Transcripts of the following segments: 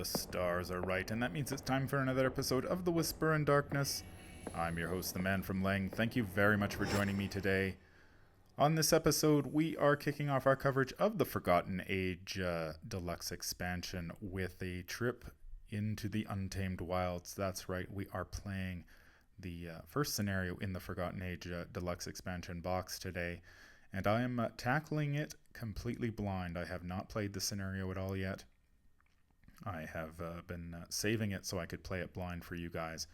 The stars are right, and that means it's time for another episode of The Whisper in Darkness. I'm your host, the man from Lang. Thank you very much for joining me today. On this episode, we are kicking off our coverage of the Forgotten Age Deluxe expansion with a trip into the Untamed Wilds. That's right, we are playing the first scenario in the Forgotten Age Deluxe expansion box today, and I am tackling it completely blind. I have not played the scenario at all yet. I have been saving it so I could play it blind for you guys,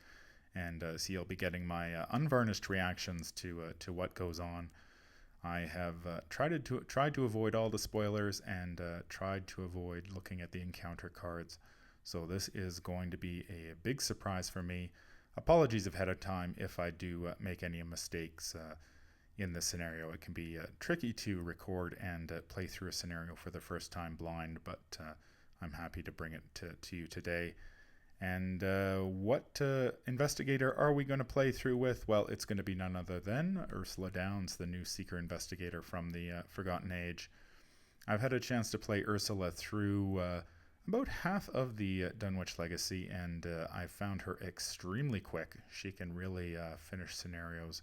and so you'll be getting my unvarnished reactions to what goes on. I have tried to avoid all the spoilers and tried to avoid looking at the encounter cards. So this is going to be a big surprise for me. Apologies ahead of time if I do make any mistakes in this scenario. It can be tricky to record and play through a scenario for the first time blind, but I'm happy to bring it to you today. And what investigator are we going to play through with? Well, it's going to be none other than Ursula Downs, the new Seeker investigator from the Forgotten Age. I've had a chance to play Ursula through about half of the Dunwich Legacy, and I found her extremely quick. She can really finish scenarios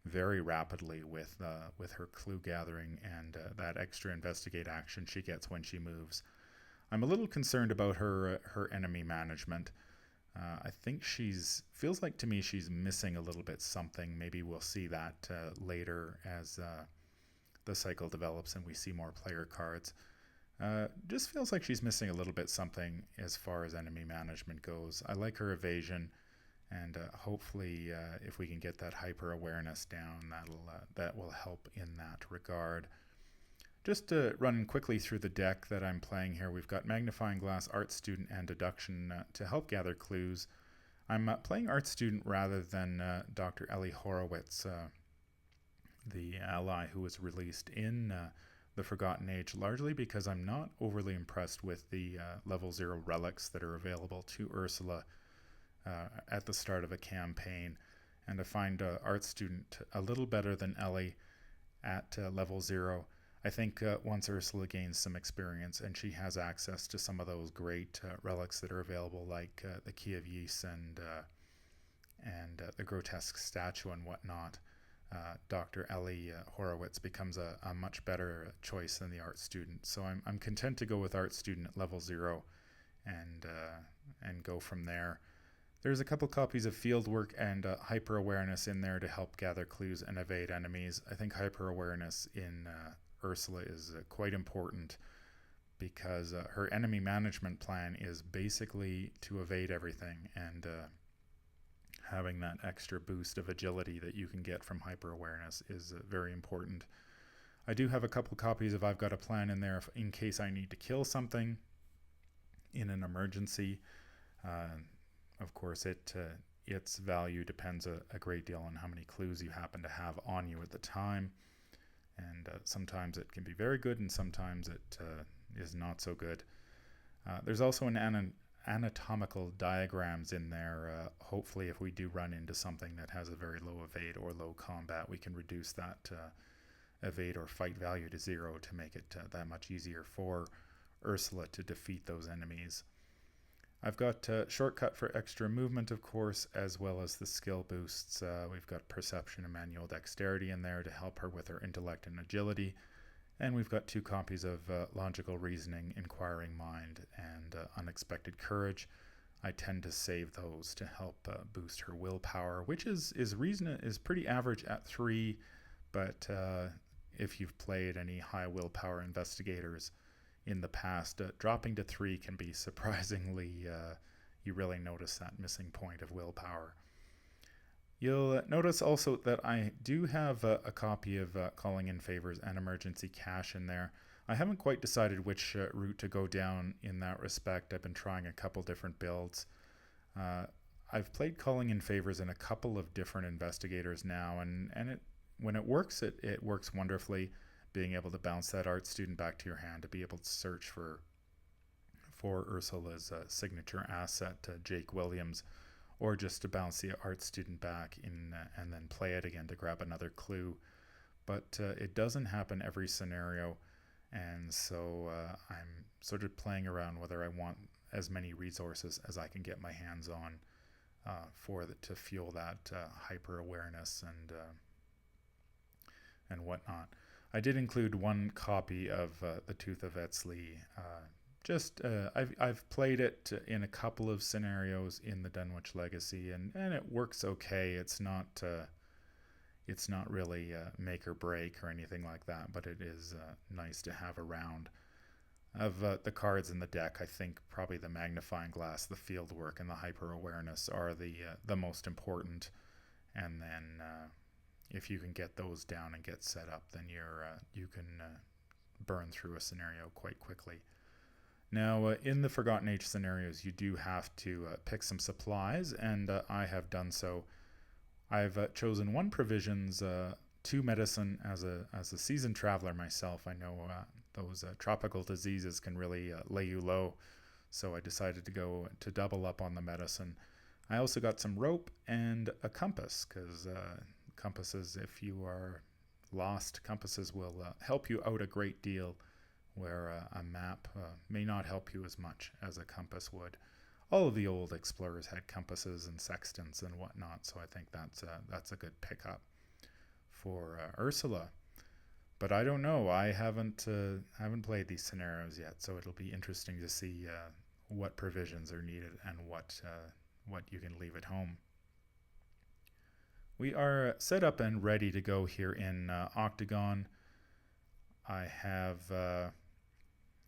very rapidly with her clue gathering and that extra investigate action she gets when she moves. I'm a little concerned about her enemy management. I think feels like to me she's missing a little bit something. Maybe we'll see that later as the cycle develops and we see more player cards. Just feels like she's missing a little bit something as far as enemy management goes. I like her evasion, and hopefully if we can get that hyper awareness down, that will help in that regard. Just to run quickly through the deck that I'm playing here, we've got Magnifying Glass, Art Student, and Deduction to help gather clues. I'm playing Art Student rather than Dr. Ellie Horowitz, the ally who was released in the Forgotten Age, largely because I'm not overly impressed with the level 0 relics that are available to Ursula at the start of a campaign. And I find Art Student a little better than Ellie at level 0. I think once Ursula gains some experience and she has access to some of those great relics that are available, like the Key of Ys and the grotesque statue and whatnot, Dr. Ellie Horowitz becomes a much better choice than the Art Student. So I'm content to go with Art Student at level 0 and go from there. There's a couple copies of Fieldwork and Hyper Awareness in there to help gather clues and evade enemies. I think Hyper Awareness in Ursula is quite important because her enemy management plan is basically to evade everything, and having that extra boost of agility that you can get from hyper awareness is very important. I do have a couple copies of I've Got a Plan in there in case I need to kill something in an emergency. Of course, its value depends a great deal on how many clues you happen to have on you at the time. And sometimes it can be very good and sometimes it is not so good. There's also an anatomical diagrams in there. Hopefully if we do run into something that has a very low evade or low combat, we can reduce that evade or fight value to 0 to make it that much easier for Ursula to defeat those enemies. I've got shortcut for extra movement, of course, as well as the skill boosts. We've got perception and manual dexterity in there to help her with her intellect and agility. And we've got 2 copies of logical reasoning, inquiring mind, and unexpected courage. I tend to save those to help boost her willpower, which is pretty average at 3, but if you've played any high willpower investigators in the past, dropping to 3 can be surprisingly, you really notice that missing point of willpower. You'll notice also that I do have a copy of Calling in Favors and Emergency Cash in there. I haven't quite decided which route to go down in that respect. I've been trying a couple different builds. I've played Calling in Favors in a couple of different investigators now, and when it works, it works wonderfully. Being able to bounce that Art Student back to your hand to be able to search for Ursula's signature asset, Jake Williams, or just to bounce the Art Student back in and then play it again to grab another clue. But it doesn't happen every scenario, and so I'm sort of playing around whether I want as many resources as I can get my hands on to fuel that hyper awareness and whatnot. I did include one copy of the Tooth of Etzli. I've played it in a couple of scenarios in the Dunwich Legacy, and it works okay. It's not really make or break or anything like that, but it is nice to have around. Of the cards in the deck, I think probably the Magnifying Glass, the Field Work, and the Hyper Awareness are the most important. And then if you can get those down and get set up, then you can burn through a scenario quite quickly. Now, in the Forgotten Age scenarios, you do have to pick some supplies, and I have done so. I've chosen 1 provisions, 2 medicine. As a seasoned traveler myself, I know those tropical diseases can really lay you low, so I decided to go to double up on the medicine. I also got some rope and a compass, because compasses, if you are lost, compasses will help you out a great deal, where a map may not help you as much as a compass would. All of the old explorers had compasses and sextants and whatnot, so I think that's a good pickup for Ursula. But I don't know. I haven't played these scenarios yet, so it'll be interesting to see what provisions are needed and what you can leave at home. We are set up and ready to go here in Octagon.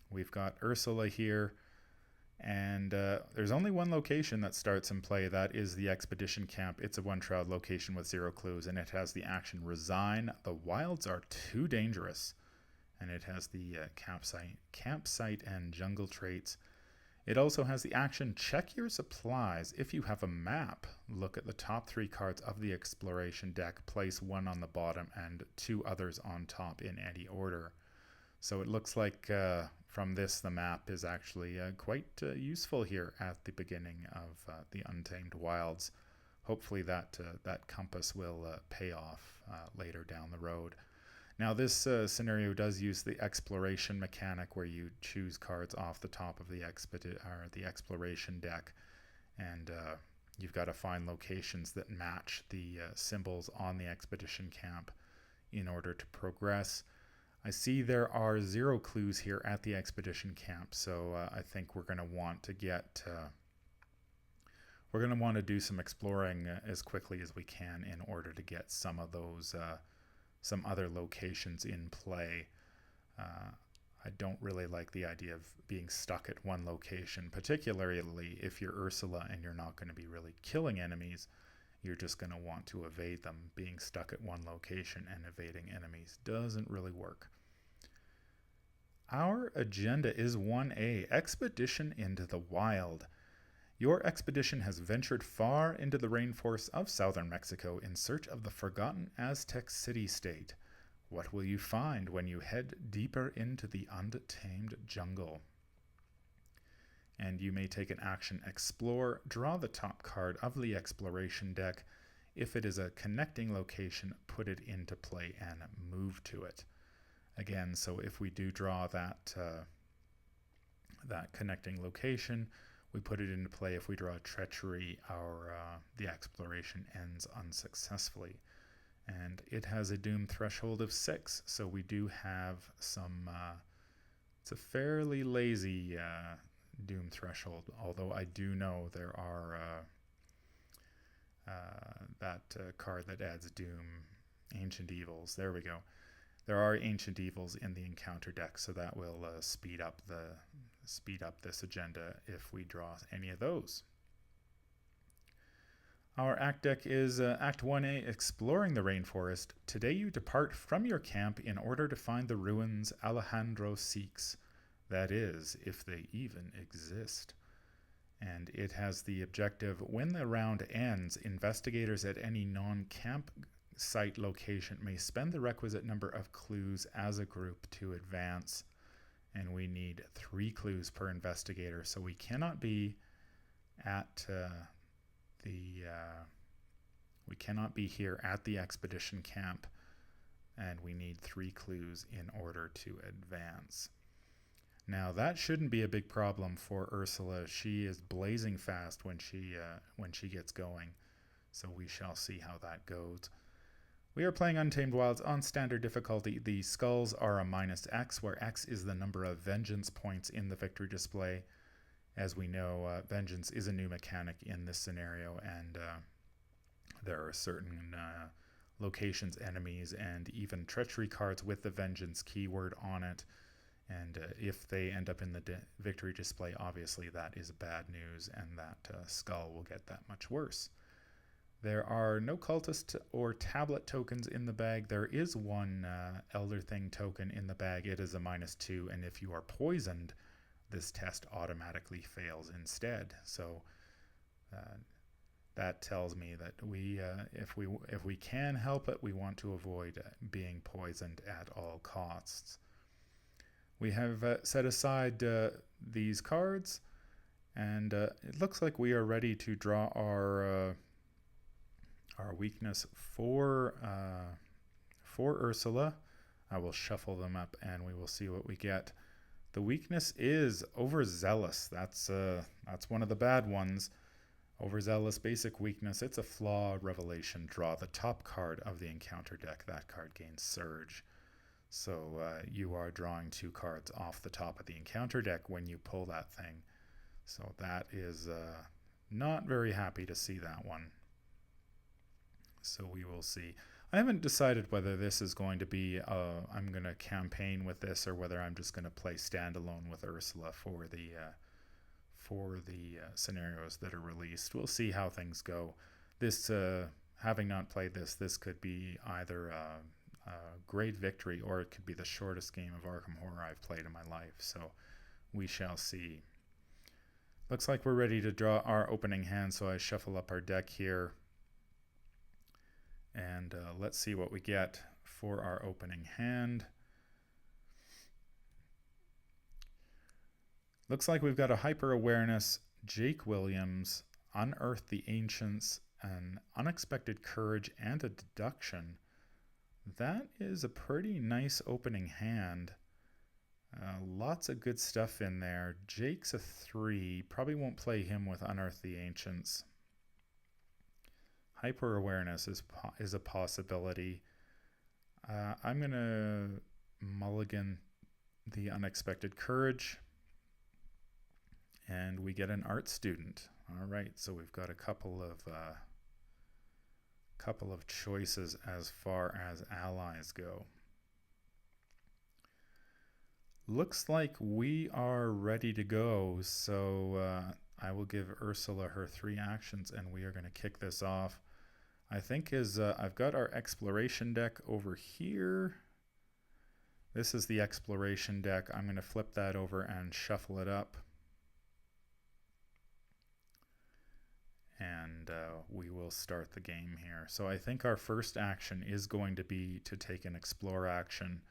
We've got Ursula here, and there's only one location that starts in play. That is the Expedition Camp. It's a 1-shroud location with 0 clues, and it has the action Resign. The wilds are too dangerous, and it has the campsite and jungle traits. It also has the action Check Your Supplies. If you have a map, look at the top 3 cards of the exploration deck, place 1 on the bottom and 2 others on top in any order. So it looks like from this, the map is actually quite useful here at the beginning of the Untamed Wilds. Hopefully that compass will pay off later down the road. Now this scenario does use the exploration mechanic, where you choose cards off the top of the exploration deck, and you've got to find locations that match the symbols on the expedition camp in order to progress. I see there are 0 clues here at the expedition camp, so I think we're going to want to do some exploring as quickly as we can in order to get some of those some other locations in play. I don't really like the idea of being stuck at one location, particularly if you're Ursula and you're not going to be really killing enemies. You're just going to want to evade them. Being stuck at one location and evading enemies doesn't really work. Our agenda is 1A, Expedition into the Wild. Your expedition has ventured far into the rainforests of southern Mexico in search of the forgotten Aztec city-state. What will you find when you head deeper into the untamed jungle? And you may take an action Explore, draw the top card of the exploration deck. If it is a connecting location, put it into play and move to it. Again, so if we do draw that connecting location, we put it into play. If we draw Treachery, the exploration ends unsuccessfully. And it has a doom threshold of 6, so we do have some... it's a fairly lazy doom threshold, although I do know there are that card that adds doom, Ancient Evils. There we go. There are Ancient Evils in the encounter deck, so that will speed up this agenda if we draw any of those. Our act deck is Act 1A, Exploring the Rainforest. Today you depart from your camp in order to find the ruins Alejandro seeks. That is, if they even exist. And it has the objective, when the round ends, investigators at any non-campsite location may spend the requisite number of clues as a group to advance. And we need 3 clues per investigator, so we cannot be at we cannot be here at the expedition camp, and we need 3 clues in order to advance. Now that shouldn't be a big problem for Ursula. She is blazing fast when she gets going. So we shall see how that goes. We are playing Untamed Wilds on standard difficulty. The skulls are a -X, where X is the number of vengeance points in the victory display. As we know, vengeance is a new mechanic in this scenario, and there are certain locations, enemies, and even treachery cards with the vengeance keyword on it. And if they end up in the victory display, obviously that is bad news, and that skull will get that much worse. There are no cultist or tablet tokens in the bag. There is one Elder Thing token in the bag. It is a -2, and if you are poisoned, this test automatically fails instead. So that tells me that if we can help it, we want to avoid being poisoned at all costs. We have set aside these cards, and it looks like we are ready to draw our weakness for Ursula. I will shuffle them up, and we will see what we get. The weakness is overzealous. That's one of the bad ones. Overzealous basic weakness. It's a flaw revelation. Draw the top card of the encounter deck. That card gains surge. So you are drawing 2 cards off the top of the encounter deck when you pull that thing. So that is not very happy to see that one. So we will see. I haven't decided whether this is going to be I'm going to campaign with this, or whether I'm just going to play standalone with Ursula for the scenarios that are released. We'll see how things go. This, having not played this could be either a great victory, or it could be the shortest game of Arkham Horror I've played in my life. So we shall see. Looks like we're ready to draw our opening hand, so I shuffle up our deck here. And let's see what we get for our opening hand. Looks like we've got a Hyper Awareness, Jake Williams, Unearth the Ancients, an Unexpected Courage, and a Deduction. That is a pretty nice opening hand. Lots of good stuff in there. Jake's a 3. Probably won't play him with Unearth the Ancients. Hyper Awareness is a possibility. I'm going to mulligan the Unexpected Courage, and we get an Art Student. All right, so we've got a couple of choices as far as allies go. Looks like we are ready to go, so I will give Ursula her 3 actions, and we are going to kick this off. I think I've got our exploration deck over here. This is the exploration deck. I'm going to flip that over and shuffle it up. And we will start the game here. So I think our first action is going to be to take an explore action.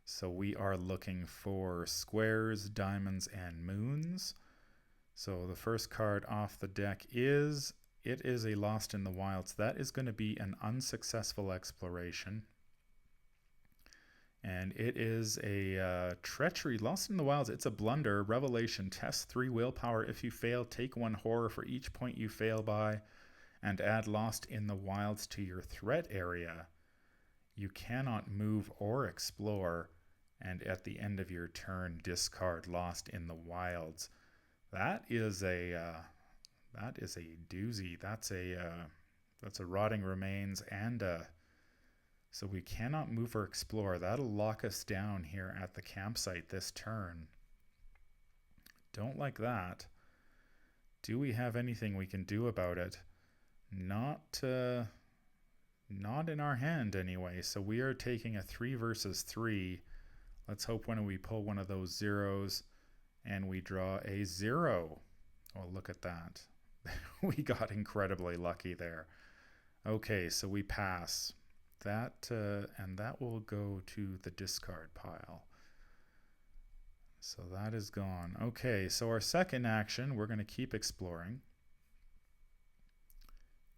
So we are looking for squares, diamonds, and moons. So the first card off the deck is a Lost in the Wilds. That is going to be an unsuccessful exploration. And it is a treachery. Lost in the Wilds, it's a blunder. Revelation, test 3 willpower. If you fail, take 1 horror for each point you fail by, and add Lost in the Wilds to your threat area. You cannot move or explore, and at the end of your turn, discard Lost in the Wilds. That is a doozy. That's a Rotting Remains, and so we cannot move or explore. That'll lock us down here at the campsite this turn. Don't like that. Do we have anything we can do about it? Not in our hand anyway. So we are taking a 3 versus 3. Let's hope when we pull one of those zeros and we draw a 0. Oh, look at that. We got incredibly lucky there. Okay, so we pass. That and that will go to the discard pile. So that is gone. Okay, so our second action, we're going to keep exploring.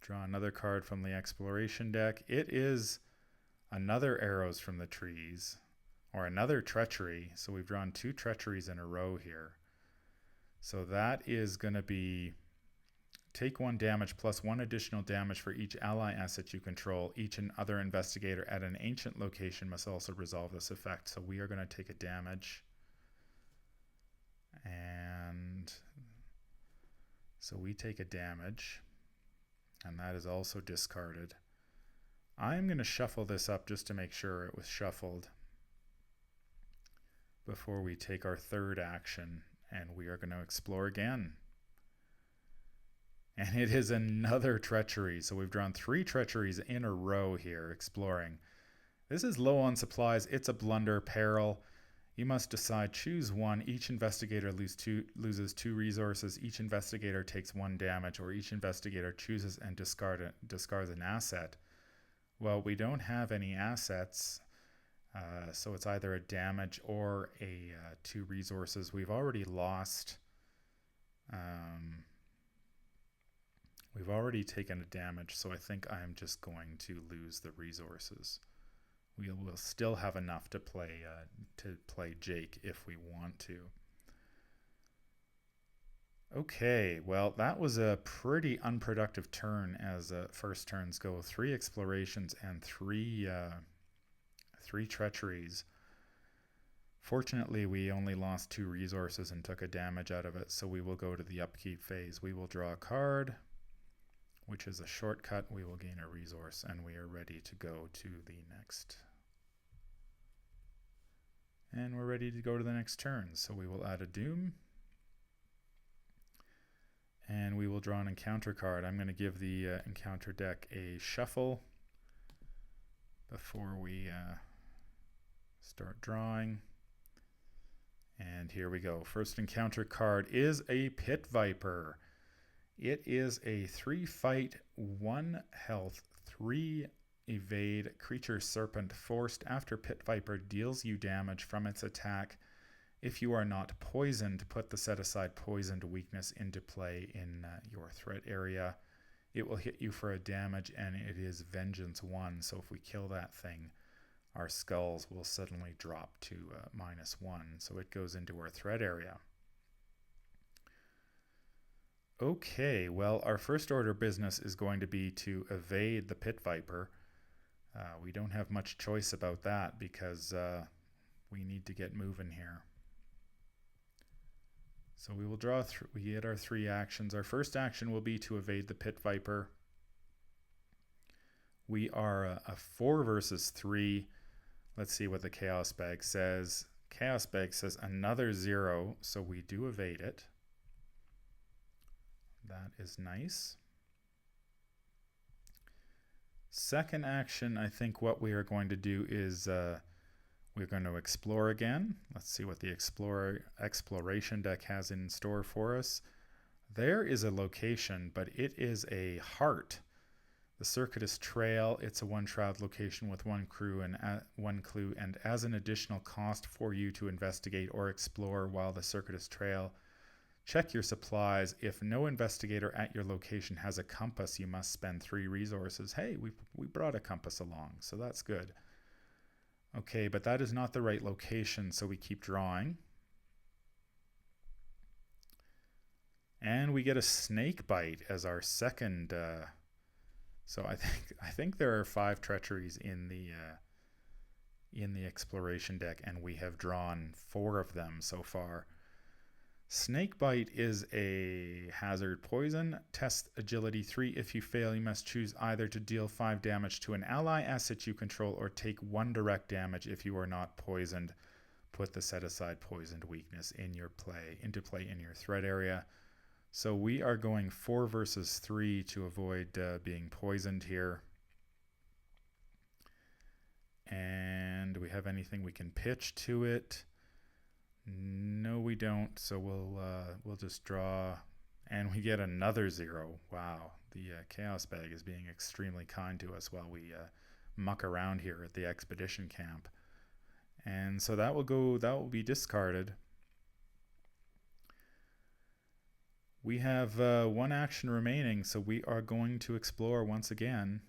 Draw another card from the exploration deck. It is another Arrows from the Trees. or another treachery. So we've drawn 2 treacheries in a row here. So that is going to be take 1 damage plus 1 additional damage for each ally asset you control. Each and other investigator at an ancient location must also resolve this effect. So we are going to take a damage. And so we take a damage. And that is also discarded. I'm going to shuffle this up just to make sure it was shuffled before we take our 3rd action. And we are going to explore again. And it is another treachery. So we've drawn 3 treacheries in a row here, exploring. This is low on supplies. It's a blunder, peril. You must decide, choose one. Each investigator loses 2 resources. Each investigator takes 1 damage, or each investigator chooses and discards an asset. Well, we don't have any assets, so it's either a damage or a 2 resources. We've already lost. We've already taken a damage, so I think I am just going to lose the resources. We will still have enough to play Jake if we want to. Okay, well, that was a pretty unproductive turn as first turns go. 3 explorations and 3 treacheries. Fortunately, we only lost 2 resources and took a damage out of it, so we will go to the upkeep phase. We will draw a card, which is a shortcut. We will gain a resource, and we are ready to go to the next. And we're ready to go to the next turn. So we will add a Doom. And we will draw an encounter card. I'm going to give the encounter deck a shuffle before we start drawing. And here we go. First encounter card is a Pit Viper. It is a 3 fight, 1 health, 3 evade creature serpent forced after Pit Viper deals you damage from its attack. If you are not poisoned, put the set aside poisoned weakness into play in your threat area. It will hit you for a damage, and it is Vengeance 1. So if we kill that thing, our skulls will suddenly drop to -1. So it goes into our threat area. Okay, well, our first order of business is going to be to evade the Pit Viper. We don't have much choice about that because we need to get moving here. So we will draw, we get our 3 actions. Our first action will be to evade the Pit Viper. We are a 4 versus 3. Let's see what the Chaos Bag says. Chaos Bag says another 0, so we do evade it. That is nice. Second action, I think what we are going to do is we're going to explore again. Let's see what the exploration deck has in store for us. There is a location, but it is a heart. The Circuitous Trail, it's a 1-shroud location with 1 crew and 1 clue, and as an additional cost for you to investigate or explore while the Circuitous Trail, check your supplies. If no investigator at your location has a compass, you must spend 3 resources. Hey, we brought a compass along, so that's good. Okay, but that is not the right location, so we keep drawing. And we get a Snake Bite as our second. So I think there are 5 treacheries in the exploration deck, and we have drawn 4 of them so far. Snakebite is a hazard poison. Test agility 3. If you fail, you must choose either to deal 5 damage to an ally asset you control or take 1 direct damage. If you are not poisoned, put the set aside poisoned weakness into play in your threat area. So we are going 4 versus 3 to avoid being poisoned here. And do we have anything we can pitch to it? No, we don't. So we'll just draw, and we get another 0. Wow, the Chaos Bag is being extremely kind to us while we muck around here at the expedition camp. And so that will be discarded. We have 1 action remaining, so we are going to explore once again.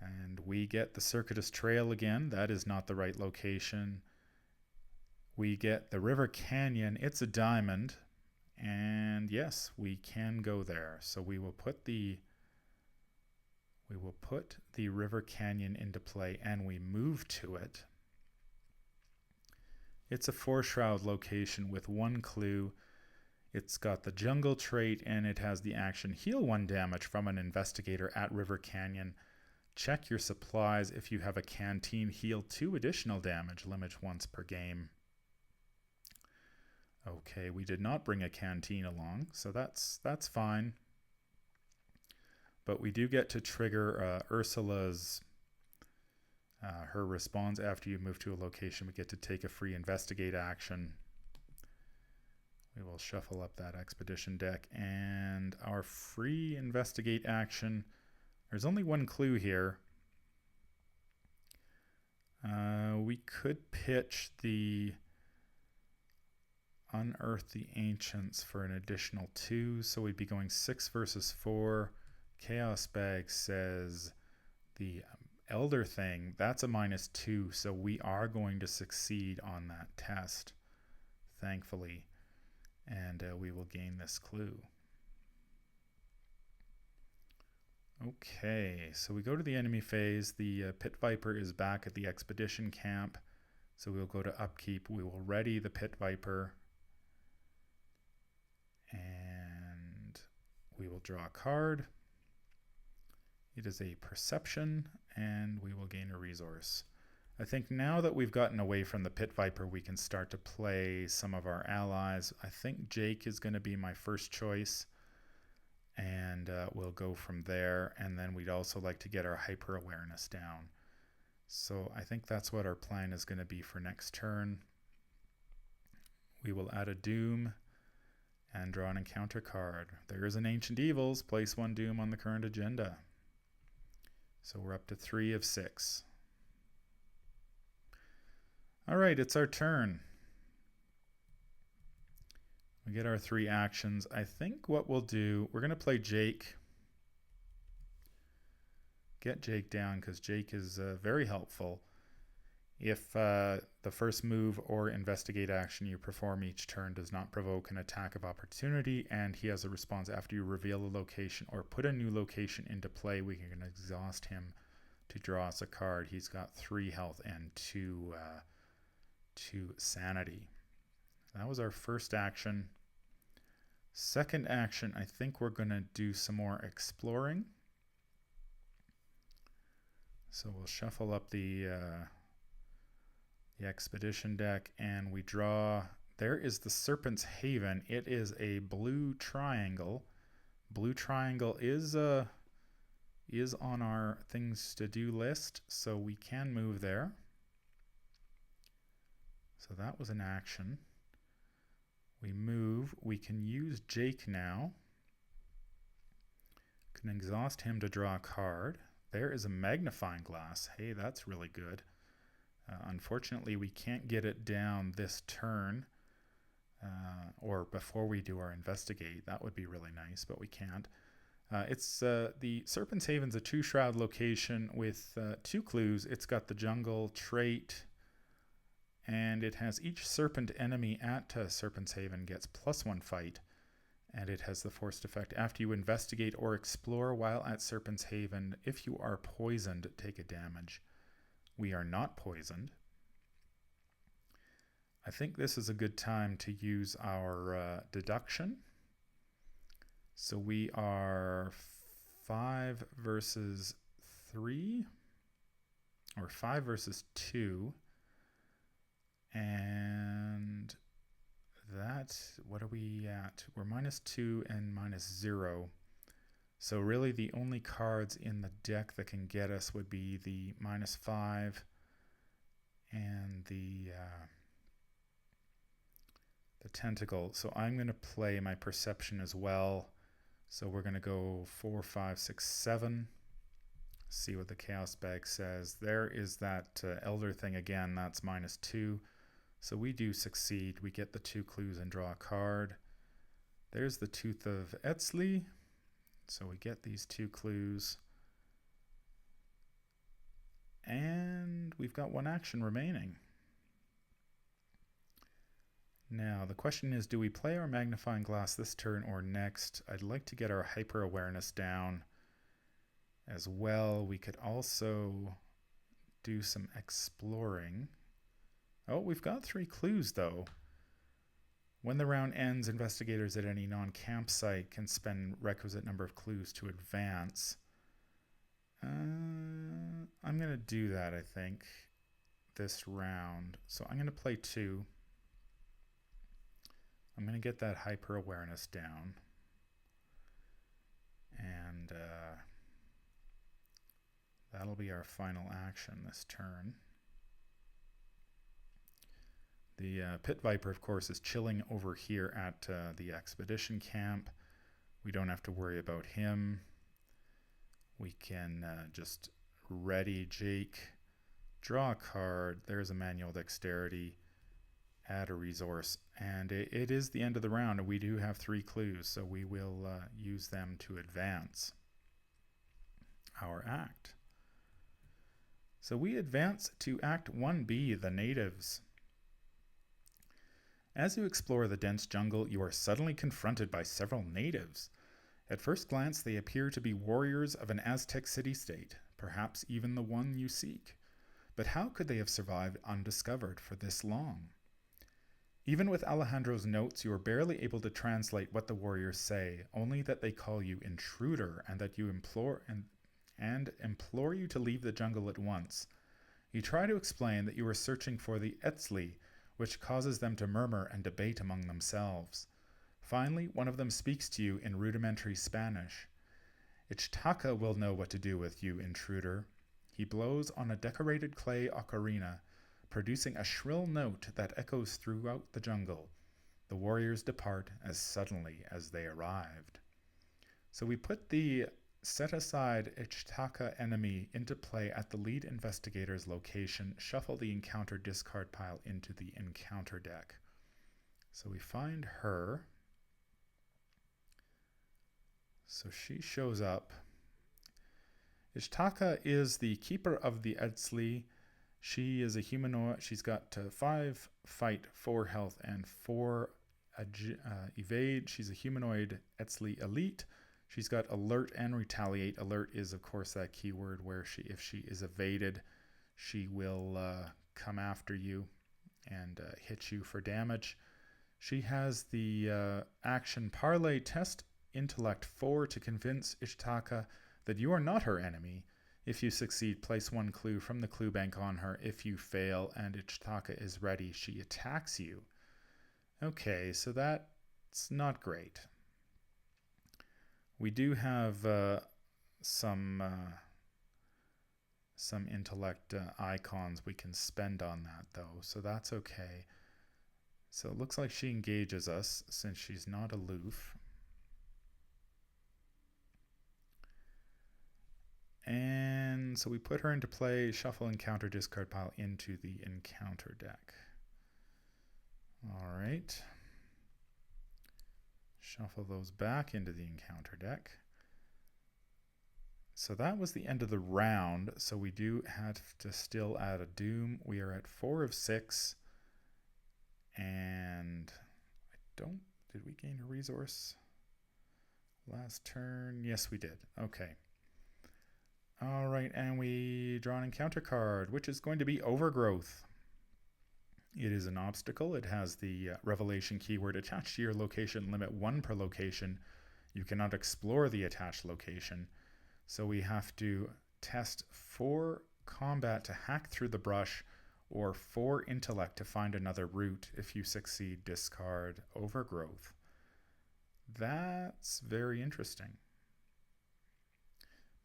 And we get the circuitous trail again. That is not the right location. We get the river canyon. It's a diamond. And yes, we can go there. So we will put the river canyon into play, and we move to it. It's a 4-shroud location with 1 clue. It's got the jungle trait, and it has the action heal 1 damage from an investigator at River Canyon. Check your supplies. If you have a canteen, heal 2 additional damage, limit once per game. Okay, we did not bring a canteen along, so that's fine. But we do get to trigger Ursula's her response after you move to a location. We get to take a free investigate action. We will shuffle up that expedition deck, and our free investigate action, there's only 1 clue here. We could pitch the Unearth the Ancients for an additional 2, so we'd be going 6 versus 4. Chaos Bag says the Elder Thing, that's a -2, so we are going to succeed on that test, thankfully, and we will gain this clue. Okay, so we go to the enemy phase. The Pit Viper is back at the expedition camp, so we'll go to upkeep. We will ready the Pit Viper, and we will draw a card. It is a perception, and we will gain a resource. I think now that we've gotten away from the Pit Viper, we can start to play some of our allies. I think Jake is going to be my first choice, and we'll go from there. And then we'd also like to get our hyper awareness down. So I think that's what our plan is going to be for next turn. We will add a Doom and draw an encounter card. There is an Ancient Evils. Place 1 Doom on the current agenda. So we're up to 3 of 6. All right, it's our turn. We get our 3 actions. I think what we'll do, we're going to play Jake. Get Jake down because Jake is very helpful. If the first move or investigate action you perform each turn does not provoke an attack of opportunity, and he has a response after you reveal a location or put a new location into play, we can exhaust him to draw us a card. He's got 3 health and 2 sanity. That was our first action. Second action, I think we're going to do some more exploring. So we'll shuffle up the expedition deck, and we draw. There is the Serpent's Haven. It is a blue triangle. Blue triangle is on our things to do list, so we can move there. So that was an action. We move. We can use Jake now. Can exhaust him to draw a card. There is a magnifying glass. Hey, that's really good. Unfortunately, we can't get it down this turn or before we do our investigate. That would be really nice, but we can't. It's the Serpent's Haven's a 2-shroud location with 2 clues. It's got the jungle trait, and it has each serpent enemy at Serpent's Haven gets +1 fight, and it has the forced effect. After you investigate or explore while at Serpent's Haven, if you are poisoned, take a damage. We are not poisoned. I think this is a good time to use our deduction. So we are 5 versus 3, or 5 versus 2. And that, what are we at? We're -2 and -0. So really the only cards in the deck that can get us would be the -5 and the tentacle. So I'm going to play my perception as well. So we're going to go 4, 5, 6, 7. See what the Chaos Bag says. There is that Elder Thing again. That's -2. So we do succeed. We get the 2 clues and draw a card. There's the Tooth of Etzli. So we get these 2 clues. And we've got one action remaining. Now, the question is, do we play our magnifying glass this turn or next? I'd like to get our hyper awareness down as well. We could also do some exploring. Oh, we've got 3 clues though. When the round ends, investigators at any non-campsite can spend requisite number of clues to advance. I'm going to do that, I think, this round. So I'm going to play 2. I'm going to get that hyper awareness down. And that'll be our final action this turn. The Pit Viper, of course, is chilling over here at the expedition camp. We don't have to worry about him. We can just ready Jake, draw a card. There's a manual dexterity, add a resource, and it is the end of the round, and we do have 3 clues, so we will use them to advance our act. So we advance to Act 1B, the natives. As you explore the dense jungle, you are suddenly confronted by several natives. At first glance, they appear to be warriors of an Aztec city-state, perhaps even the one you seek. But how could they have survived undiscovered for this long? Even with Alejandro's notes, you are barely able to translate what the warriors say, only that they call you intruder and that you implore you to leave the jungle at once. You try to explain that you are searching for the Etzli, which causes them to murmur and debate among themselves. Finally, one of them speaks to you in rudimentary Spanish. Ishi-Taka will know what to do with you, intruder. He blows on a decorated clay ocarina, producing a shrill note that echoes throughout the jungle. The warriors depart as suddenly as they arrived. So we put the set-aside Ishi-Taka enemy into play at the lead investigator's location, shuffle the encounter discard pile into the encounter deck. So we find her. So she shows up. Ishi-Taka is the keeper of the Etzli. She is a humanoid. She's got 5 fight, 4 health, and 4 evade. She's a humanoid Etzli elite. She's got alert and retaliate. Alert is, of course, that keyword where if she is evaded, she will come after you and hit you for damage. She has the action Parlay, test intellect 4 to convince Ishi-Taka that you are not her enemy. If you succeed, place 1 clue from the clue bank on her. If you fail and Ishi-Taka is ready, she attacks you. Okay, so that's not great. We do have some intellect icons we can spend on that, though, so that's okay. So it looks like she engages us since she's not aloof. And so we put her into play, shuffle encounter discard pile into the encounter deck. All right. Shuffle those back into the encounter deck. So that was the end of the round. So we do have to still add a doom. We are at 4 of 6. And did we gain a resource last turn? Yes, we did. Okay. All right, and we draw an encounter card, which is going to be Overgrowth. It is an obstacle. It has the revelation keyword attached to your location, limit 1 per location. You cannot explore the attached location. So we have to test 4 combat to hack through the brush or 4 intellect to find another route. If you succeed, discard Overgrowth. That's very interesting.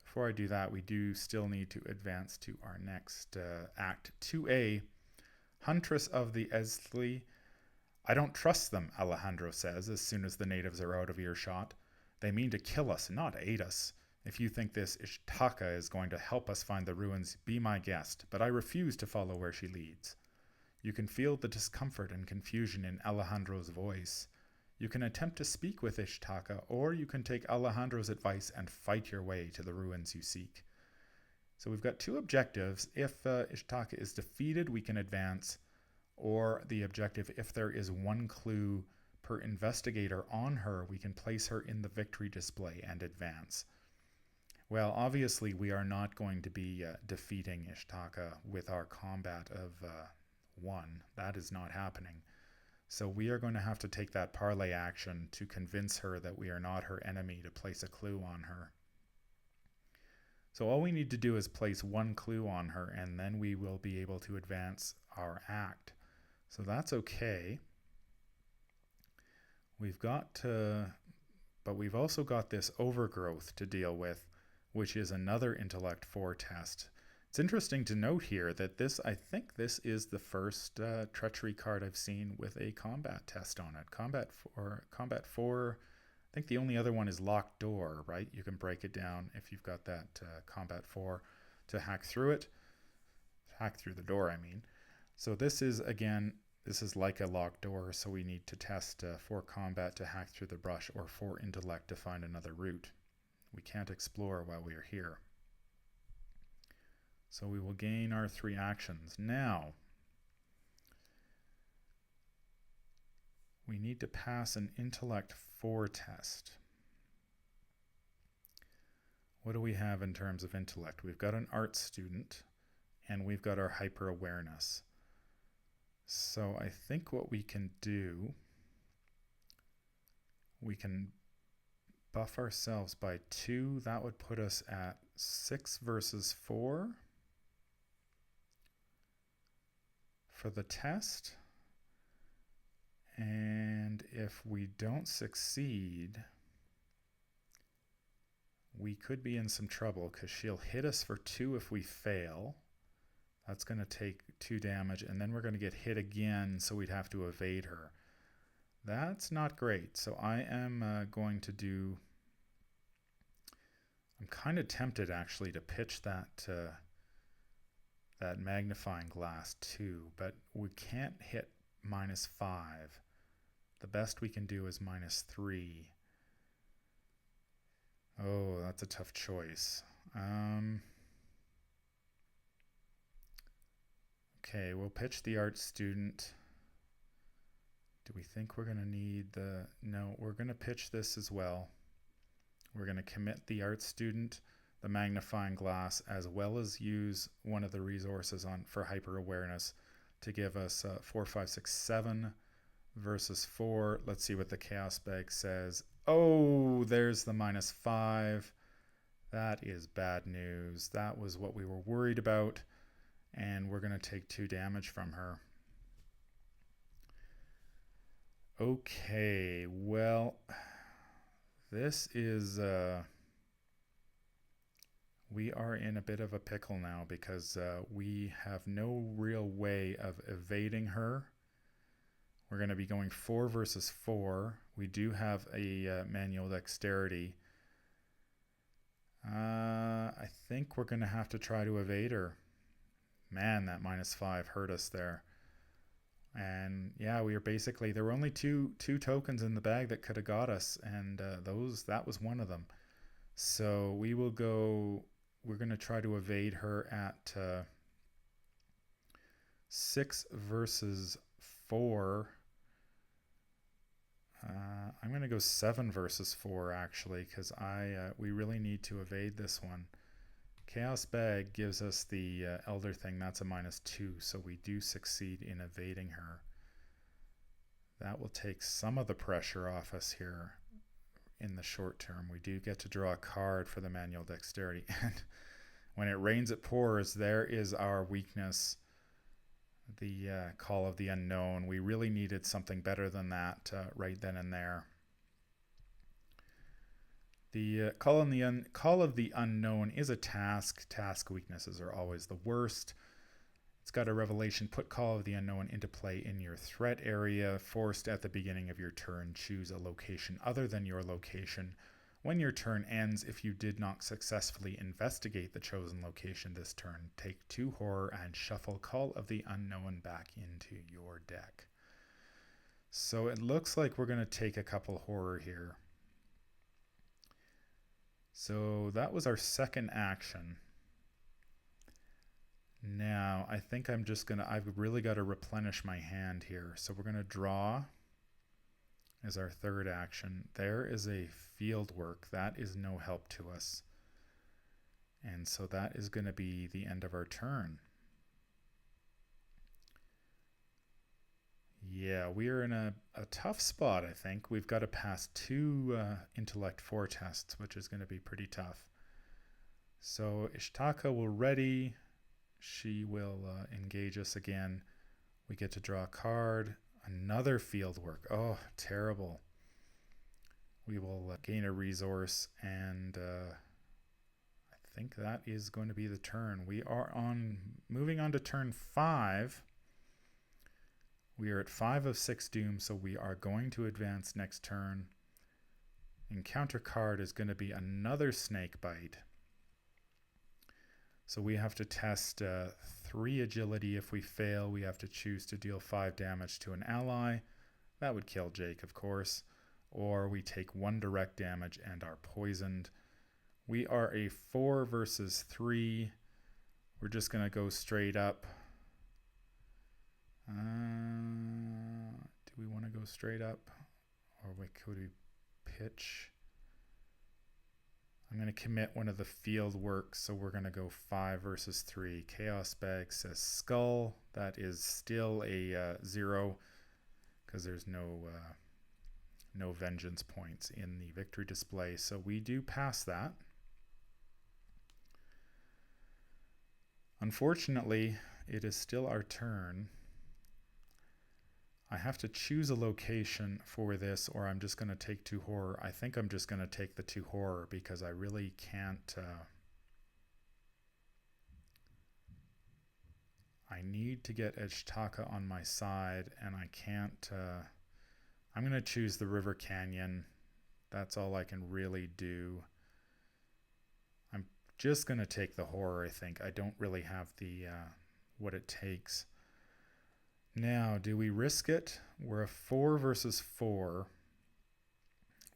Before I do that, we do still need to advance to our next Act 2A. Huntress of the Etzli. I don't trust them, Alejandro says as soon as the natives are out of earshot. They mean to kill us, not aid us. If you think this Ishi-Taka is going to help us find the ruins, be my guest, but I refuse to follow where she leads. You can feel the discomfort and confusion in Alejandro's voice. You can attempt to speak with Ishi-Taka, or you can take Alejandro's advice and fight your way to the ruins you seek. So we've got two objectives. If Ishi-Taka is defeated, we can advance. Or the objective, if there is one clue per investigator on her, we can place her in the victory display and advance. Well, obviously, we are not going to be defeating Ishi-Taka with our combat of 1. That is not happening. So we are going to have to take that parlay action to convince her that we are not her enemy, to place a clue on her. So all we need to do is place one clue on her, and then we will be able to advance our act. So that's okay. But we've also got this overgrowth to deal with, which is another Intellect 4 test. It's interesting to note here that I think this is the first treachery card I've seen with a combat test on it. Combat 4, I think the only other one is Locked Door, right? You can break it down if you've got that Combat 4 to hack through it. Hack through the door, I mean. So this is like a locked door, so we need to test 4 combat to hack through the brush, or 4 intellect to find another route. We can't explore while we are here. So we will gain our 3 actions. Now, we need to pass an Intellect 4 test. What do we have in terms of intellect? We've got an art student, and we've got our hyper awareness. So I think what we can do, we can buff ourselves by 2. That would put us at 6 versus 4 for the test. And if we don't succeed, we could be in some trouble because she'll hit us for 2 if we fail. That's going to take 2 damage, and then we're going to get hit again, so we'd have to evade her. That's not great. So I am going to do... I'm kind of tempted, actually, to pitch that magnifying glass too, but we can't hit -5. The best we can do is -3. Oh, that's a tough choice. Okay, we'll pitch the art student. Do we think we're going to need the... No, we're going to pitch this as well. We're going to commit the art student, the magnifying glass, as well as use one of the resources for hyper awareness to give us 4, 5, 6, 7 versus 4. Let's see what the chaos bag says. Oh, there's the -5. That is bad news. That was what we were worried about. And we're going to take 2 damage from her. Okay, well, this is... we are in a bit of a pickle now because we have no real way of evading her. We're going to be going 4 versus 4. We do have a manual dexterity. I think we're going to have to try to evade her. Man, that -5 hurt us there. And yeah, we were basically... There were only two tokens in the bag that could have got us, and that was one of them. So we will go... We're going to try to evade her at 6 versus 4. I'm going to go 7 versus 4, actually, because we really need to evade this one. Chaos Bag gives us the Elder thing. That's a -2, so we do succeed in evading her. That will take some of the pressure off us here in the short term. We do get to draw a card for the manual dexterity. And when it rains it pours, there is our weakness. The Call of the Unknown. We really needed something better than that right then and there. The Call of the Unknown is a task. Task weaknesses are always the worst. It's got a revelation. Put Call of the Unknown into play in your threat area. Forced at the beginning of your turn. Choose a location other than your location. When your turn ends, if you did not successfully investigate the chosen location this turn, take 2 horror and shuffle Call of the Unknown back into your deck. So it looks like we're going to take a couple horror here. So that was our second action. Now, I think I've really got to replenish my hand here. So we're going to draw as our third action. There is a field work. That is no help to us. And so that is going to be the end of our turn. Yeah, we are in a tough spot, I think. We've got to pass 2 Intellect 4 tests, which is going to be pretty tough. So Ishi-Taka will ready. She will engage us again. We get to draw a card. Another field work. Oh, terrible. We will gain a resource, and I think that is going to be the turn. We are moving on to turn 5. We are at 5 of 6 doom, so we are going to advance next turn. Encounter card is going to be another snake bite. So we have to test 3 agility. If we fail, we have to choose to deal 5 damage to an ally. That would kill Jake, of course. Or we take 1 direct damage and are poisoned. We are a 4 versus 3. We're just going to go straight up. Do we want to go straight up? Or could we pitch? I'm going to commit one of the field works, so we're going to go 5 versus 3. Chaos Bag says Skull. That is still a 0 because there's no vengeance points in the victory display, so we do pass that. Unfortunately, it is still our turn. I have to choose a location for this, or I'm just going to take 2 horror. I think I'm just going to take the 2 horror because I really can't. I need to get Ishi-Taka on my side, and I can't. I'm going to choose the River Canyon. That's all I can really do. I'm just going to take the horror, I think. I don't really have the what it takes. Now, do we risk it? We're a 4 versus 4.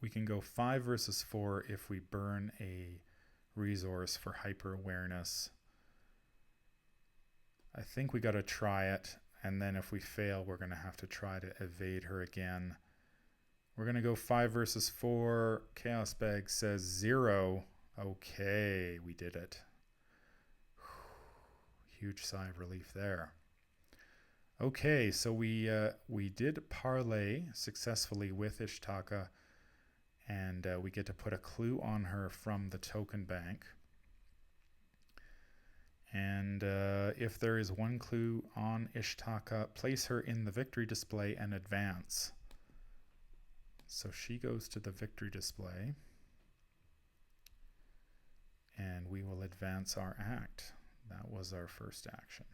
We can go 5 versus 4 if we burn a resource for hyper awareness. I think we got to try it, and then if we fail, we're going to have to try to evade her again. We're going to go 5 versus 4. Chaos Bag says 0. Okay, we did it. Huge sigh of relief there. Okay, so we did parlay successfully with Ishi-Taka, and we get to put a clue on her from the token bank. And if there is 1 clue on Ishi-Taka, place her in the victory display and advance. So she goes to the victory display, and we will advance our act. That was our first action.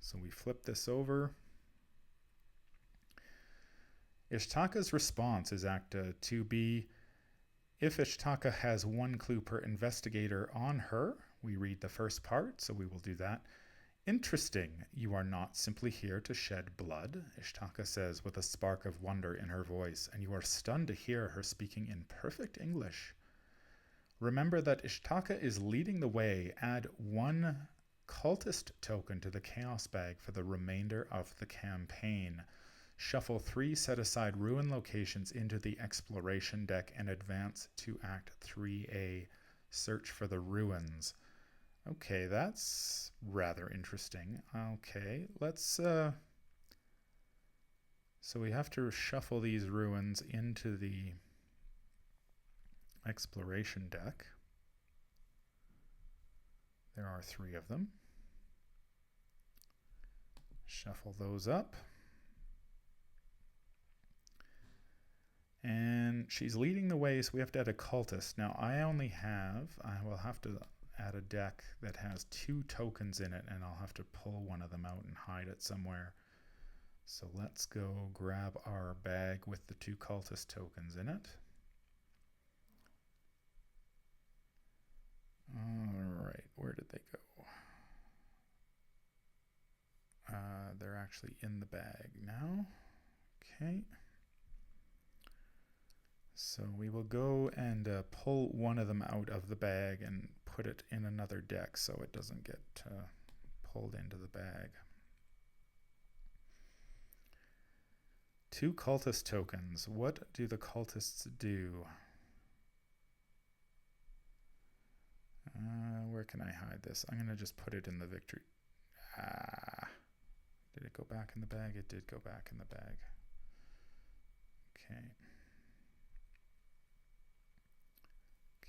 So we flip this over. Ishi-Taka's response is Act 2B. If Ishi-Taka has 1 clue per investigator on her, we read the first part, so we will do that. Interesting, you are not simply here to shed blood, Ishi-Taka says with a spark of wonder in her voice, and you are stunned to hear her speaking in perfect English. Remember that Ishi-Taka is leading the way. Add 1 cultist token to the Chaos Bag for the remainder of the campaign. Shuffle 3 set-aside ruin locations into the exploration deck and advance to Act 3A. Search for the ruins. Okay, that's rather interesting. Okay, let's... So we have to shuffle these ruins into the exploration deck. There are 3 of them. Shuffle those up. And she's leading the way, so we have to add a cultist. Now, I will have to add a deck that has 2 tokens in it, and I'll have to pull one of them out and hide it somewhere. So let's go grab our bag with the 2 cultist tokens in it. All right, where did they go? They're actually in the bag now. Okay. So we will go and pull one of them out of the bag and put it in another deck so it doesn't get pulled into the bag. 2 cultist tokens. What do the cultists do? Where can I hide this? I'm going to just put it in the victory. Did it go back in the bag? It did go back in the bag. Okay.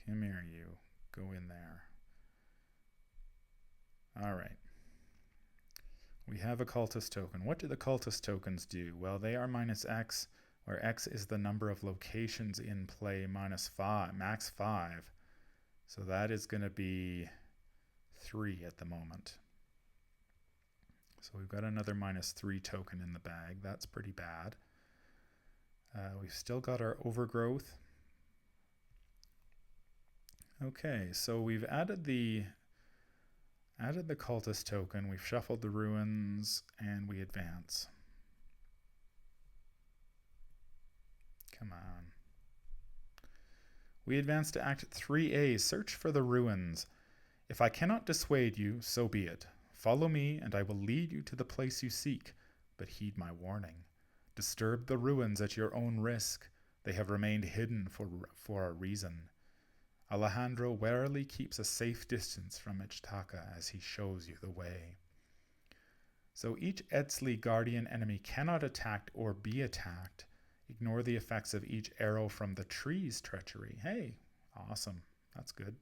Come here, you. Go in there. All right. We have a cultist token. What do the cultist tokens do? Well, they are minus X, where X is the number of locations in play minus 5, max 5. So that is going to be 3 at the moment. So we've got another minus 3 token in the bag. That's pretty bad. We've still got our overgrowth. Okay, so we've added the cultist token, we've shuffled the ruins, and we advance. Come on. We advance to Act 3A, search for the ruins. If I cannot dissuade you, so be it. Follow me, and I will lead you to the place you seek, but heed my warning. Disturb the ruins at your own risk. They have remained hidden for a reason. Alejandro warily keeps a safe distance from Ishi-Taka as he shows you the way. So each Etzli guardian enemy cannot attack or be attacked. Ignore the effects of each arrow from the tree's treachery. Hey, awesome. That's good.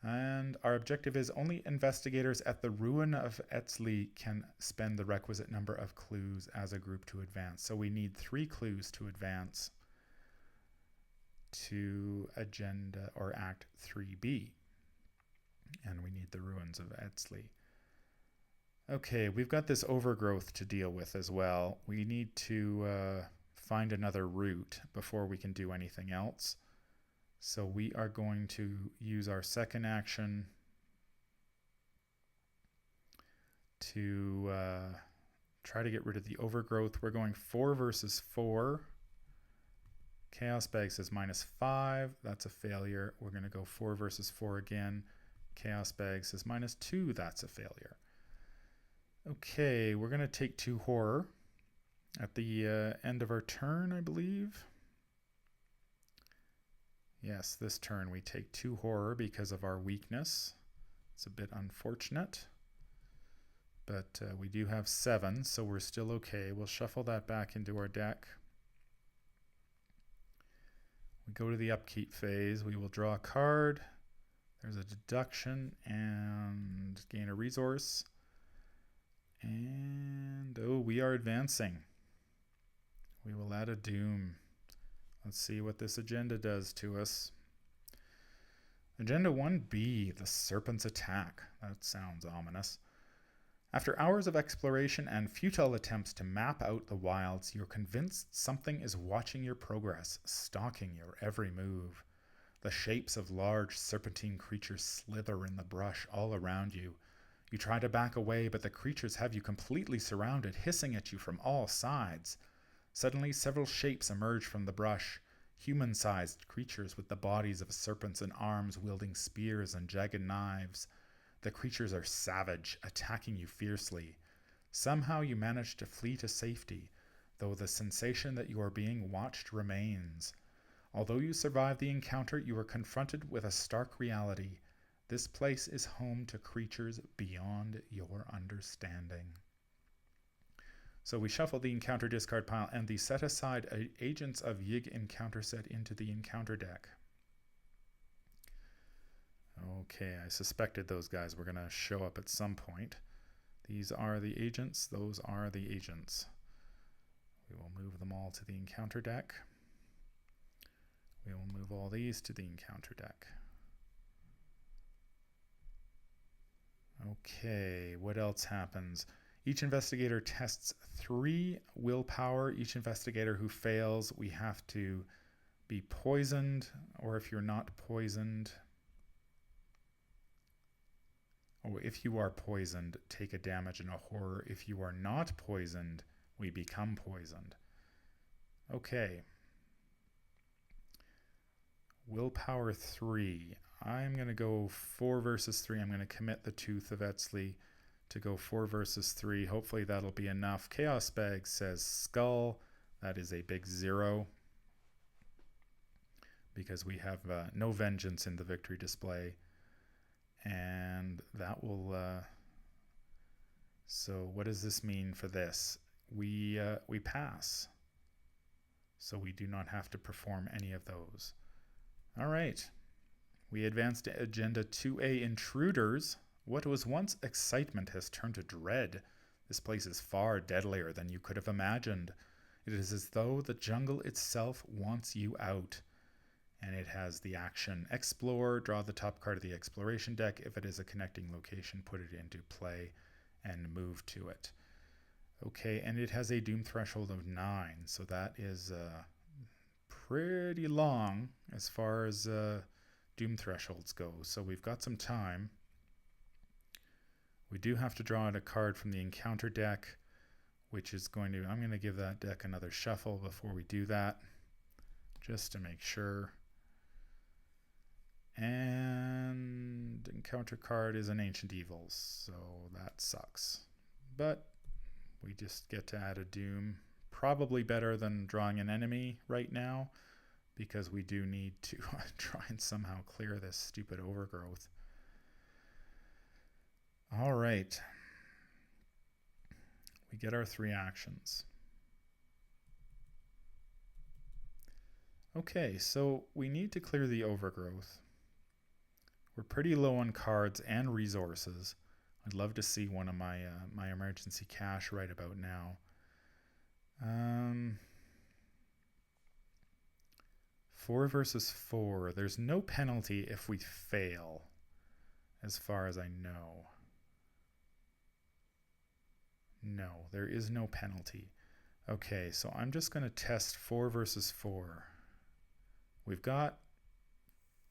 And our objective is only investigators at the ruin of Etzli can spend the requisite number of clues as a group to advance. So we need 3 clues to advance to agenda or Act 3B. And we need the ruins of Etzli. Okay, we've got this overgrowth to deal with as well. We need to find another route before we can do anything else. So we are going to use our second action to try to get rid of the overgrowth. We're going 4 versus 4. Chaos Bag says minus 5. That's a failure. We're going to go 4 versus 4 again. Chaos Bag says minus 2. That's a failure. Okay, we're going to take 2 horror at the end of our turn, I believe. Yes, this turn we take 2 horror because of our weakness. It's a bit unfortunate. But we do have 7, so we're still okay. We'll shuffle that back into our deck. We go to the upkeep phase. We will draw a card. There's a deduction and gain a resource. And, oh, we are advancing. We will add a doom. Let's see what this agenda does to us. Agenda 1B, the Serpent's Attack. That sounds ominous. After hours of exploration and futile attempts to map out the wilds, you're convinced something is watching your progress, stalking your every move. The shapes of large serpentine creatures slither in the brush all around you. You try to back away, but the creatures have you completely surrounded, hissing at you from all sides. Suddenly, several shapes emerge from the brush, human-sized creatures with the bodies of serpents and arms wielding spears and jagged knives. The creatures are savage, attacking you fiercely. Somehow you manage to flee to safety, though the sensation that you are being watched remains. Although you survive the encounter, you are confronted with a stark reality. This place is home to creatures beyond your understanding. So we shuffle the encounter discard pile and the set aside Agents of Yig encounter set into the encounter deck. Okay, I suspected those guys were going to show up at some point. These are the agents, those are the agents. We will move them all to the encounter deck. We will move all these to the encounter deck. Okay, what else happens? Each investigator tests 3 willpower. Each investigator who fails, we have to be poisoned, or if you're not poisoned, or if you are poisoned, take a damage in a horror. If you are not poisoned, we become poisoned. Okay. Willpower 3. I'm going to go 4 versus 3. I'm going to commit the Tooth of Etzli to go 4 versus 3. Hopefully that'll be enough. Chaos Bag says Skull. That is a big 0 because we have no Vengeance in the victory display. And that will... so what does this mean for this? We pass. So we do not have to perform any of those. All right. We advanced to Agenda 2A, Intruders. What was once excitement has turned to dread. This place is far deadlier than you could have imagined. It is as though the jungle itself wants you out. And it has the action Explore. Draw the top card of the exploration deck. If it is a connecting location, put it into play and move to it. Okay, and it has a Doom threshold of 9. So that is pretty long as far as Doom thresholds go. So we've got some time. We do have to draw out a card from the encounter deck, which is going to... I'm going to give that deck another shuffle before we do that, just to make sure. And encounter card is an Ancient Evils, so that sucks. But we just get to add a Doom. Probably better than drawing an enemy right now, because we do need to try and somehow clear this stupid overgrowth. All right. We get our 3 actions. Okay, so we need to clear the overgrowth. We're pretty low on cards and resources. I'd love to see one of my my emergency cash right about now. 4 versus 4. There's no penalty if we fail, as far as I know. No, there is no penalty. Okay, so I'm just going to test 4 versus 4. We've got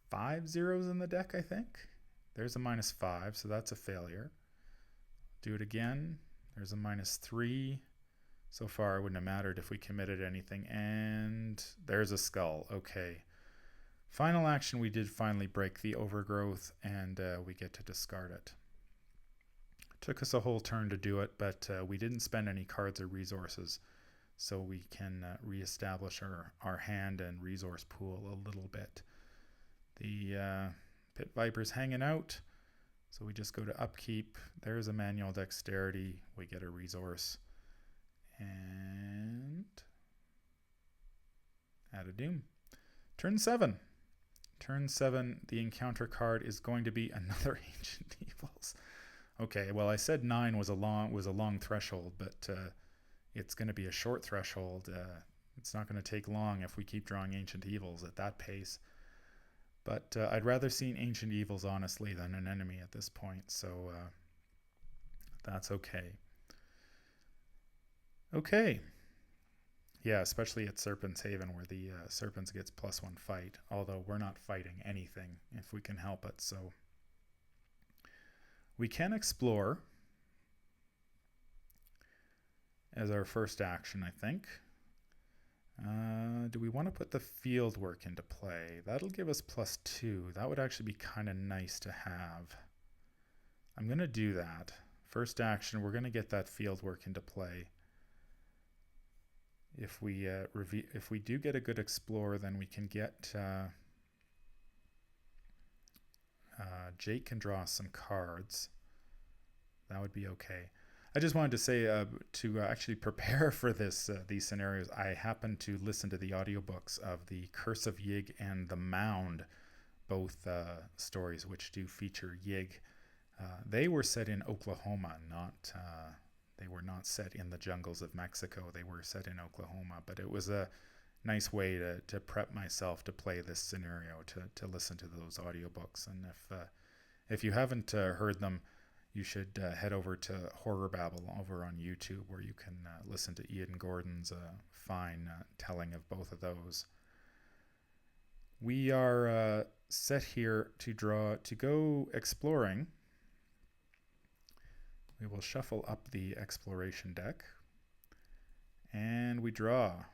5 zeros in the deck, I think. There's a -5, so that's a failure. Do it again. There's a -3. So far, it wouldn't have mattered if we committed anything. And there's a skull. Okay. Final action, we did finally break the overgrowth, and we get to discard it. Took us a whole turn to do it, but we didn't spend any cards or resources, so we can reestablish our hand and resource pool a little bit. The Pit Viper's hanging out, so we just go to upkeep. There's a manual dexterity. We get a resource. And add a Doom. Turn 7. Turn 7, the encounter card is going to be another Ancient Evils. Okay, well, I said 9 was a long threshold, but it's going to be a short threshold. It's not going to take long if we keep drawing Ancient Evils at that pace. But I'd rather see an Ancient Evils, honestly, than an enemy at this point, so that's okay. Okay. Yeah, especially at Serpent's Haven, where the Serpents gets +1 fight, although we're not fighting anything if we can help it, so... We can explore as our first action, I think. Do we want to put the field work into play? That'll give us +2. That would actually be kind of nice to have. I'm going to do that. First action, we're going to get that field work into play. If we do get a good explorer, then we can get... Jake can draw some cards. That would be okay. I just wanted to say to actually prepare for these scenarios, I happened to listen to the audiobooks of The Curse of Yig and The Mound, both stories which do feature Yig. They were set in Oklahoma, they were not set in the jungles of Mexico. They were set in Oklahoma, but it was a nice way to prep myself to play this scenario, to listen to those audiobooks. And if you haven't heard them, you should head over to Horror Babble over on YouTube, where you can listen to Ian Gordon's fine telling of both of those. We are set here to go exploring. We will shuffle up the exploration deck, and we draw.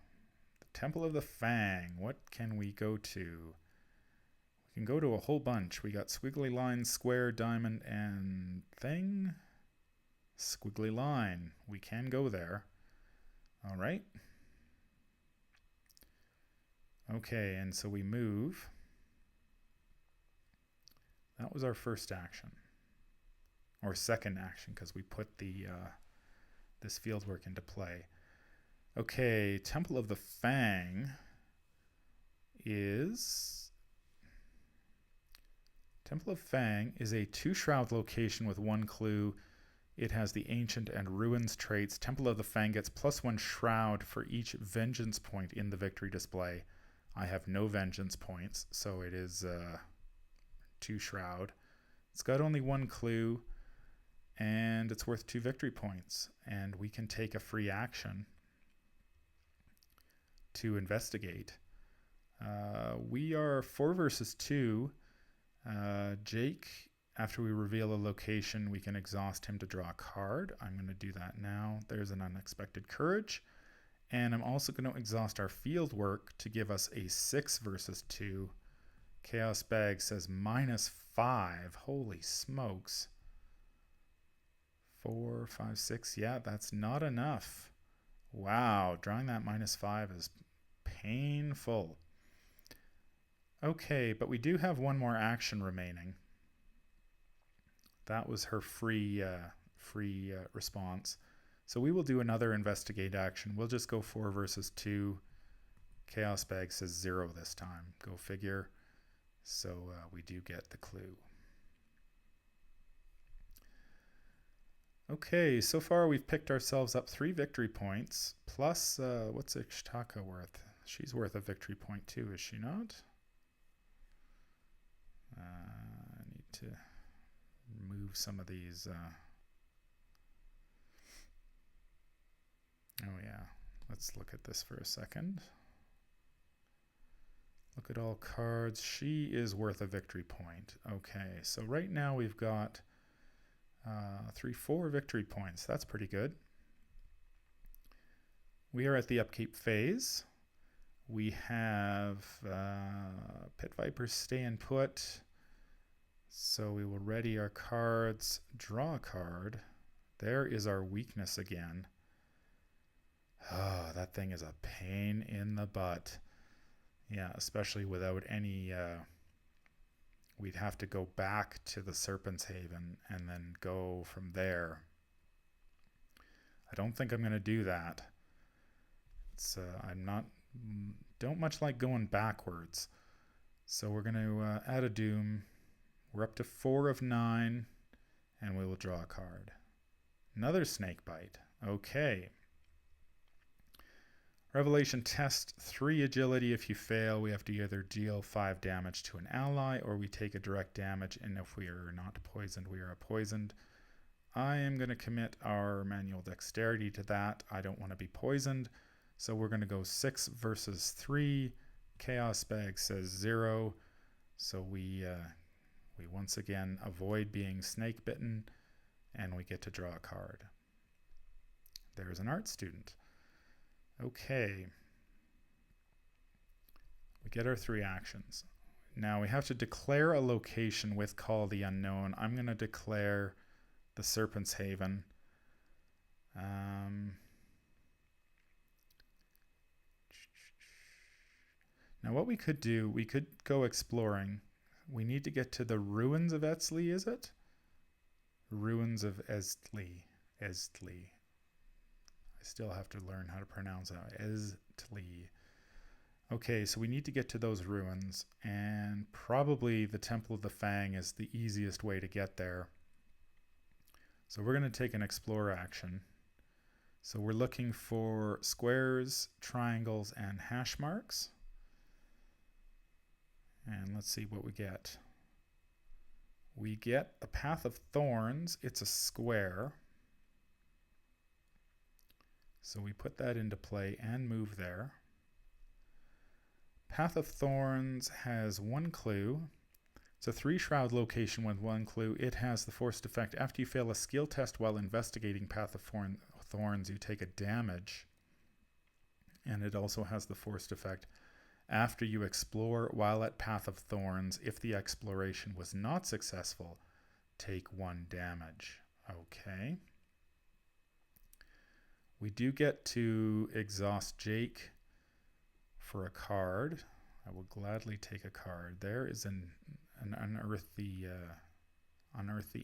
Temple of the Fang. What can we go to? We can go to a whole bunch. We got squiggly line, square, diamond, and thing. Squiggly line. We can go there. All right. Okay, and so we move. That was our first action. Or second action, because we put the this field work into play. Okay, Temple of the Fang is... Temple of Fang is a 2-shroud location with 1 clue. It has the Ancient and Ruins traits. Temple of the Fang gets +1 shroud for each vengeance point in the victory display. I have no vengeance points, so it is 2 shroud. It's got only 1 clue, and it's worth 2 victory points. And we can take a free action to investigate. We are 4 versus 2. Jake, after we reveal a location, we can exhaust him to draw a card. I'm going to do that now. There's an Unexpected Courage. And I'm also going to exhaust our field work to give us a 6 versus 2. Chaos Bag says -5. Holy smokes. 4, 5, 6. Yeah, that's not enough. Wow, drawing that -5 is painful. Okay, but we do have 1 more action remaining. That was her free response. So we will do another investigate action. We'll just go 4 versus 2. Chaos Bag says 0 this time. Go figure. So we do get the clue. Okay, so far we've picked ourselves up 3 victory points. Plus, what's Ishi-Taka worth? She's worth a victory point too, is she not? I need to move some of these. Oh yeah, let's look at this for a second. Look at all cards. She is worth a victory point. Okay, so right now we've got 4 victory points. That's pretty good. We are at the upkeep phase. We have Pit Vipers stay and put. So we will ready our cards, draw a card. There is our weakness again. Oh, that thing is a pain in the butt. Yeah, especially without any... we'd have to go back to the Serpent's Haven and then go from there. I don't think I'm going to do that. It's don't much like going backwards. So we're going to add a Doom. We're up to 4 of 9, and we will draw a card. Another Snake Bite. Okay. Revelation test 3 agility. If you fail, we have to either deal 5 damage to an ally, or we take a direct damage, and if we are not poisoned, we are poisoned. I am going to commit our manual dexterity to that. I don't want to be poisoned, so we're going to go 6 versus 3. Chaos Bag says 0, so we once again avoid being snake bitten, and we get to draw a card. There's an art student. Okay. We get our 3 actions. Now we have to declare a location with Call the Unknown. I'm going to declare the Serpent's Haven. Now what we could do, we could go exploring. We need to get to the Ruins of Etzli, is it? Ruins of Etzli. Etzli. I still have to learn how to pronounce that. Etzli. Okay, so we need to get to those ruins, and probably the Temple of the Fang is the easiest way to get there. So we're going to take an explore action. So we're looking for squares, triangles, and hash marks. And let's see what we get. We get a Path of Thorns. It's a square. So we put that into play and move there. Path of Thorns has 1 clue. It's a 3-shroud location with 1 clue. It has the forced effect. After you fail a skill test while investigating Path of Thorns, you take a damage. And it also has the forced effect. After you explore while at Path of Thorns, if the exploration was not successful, take 1 damage. Okay. We do get to exhaust Jake for a card. I will gladly take a card. There is an unearth the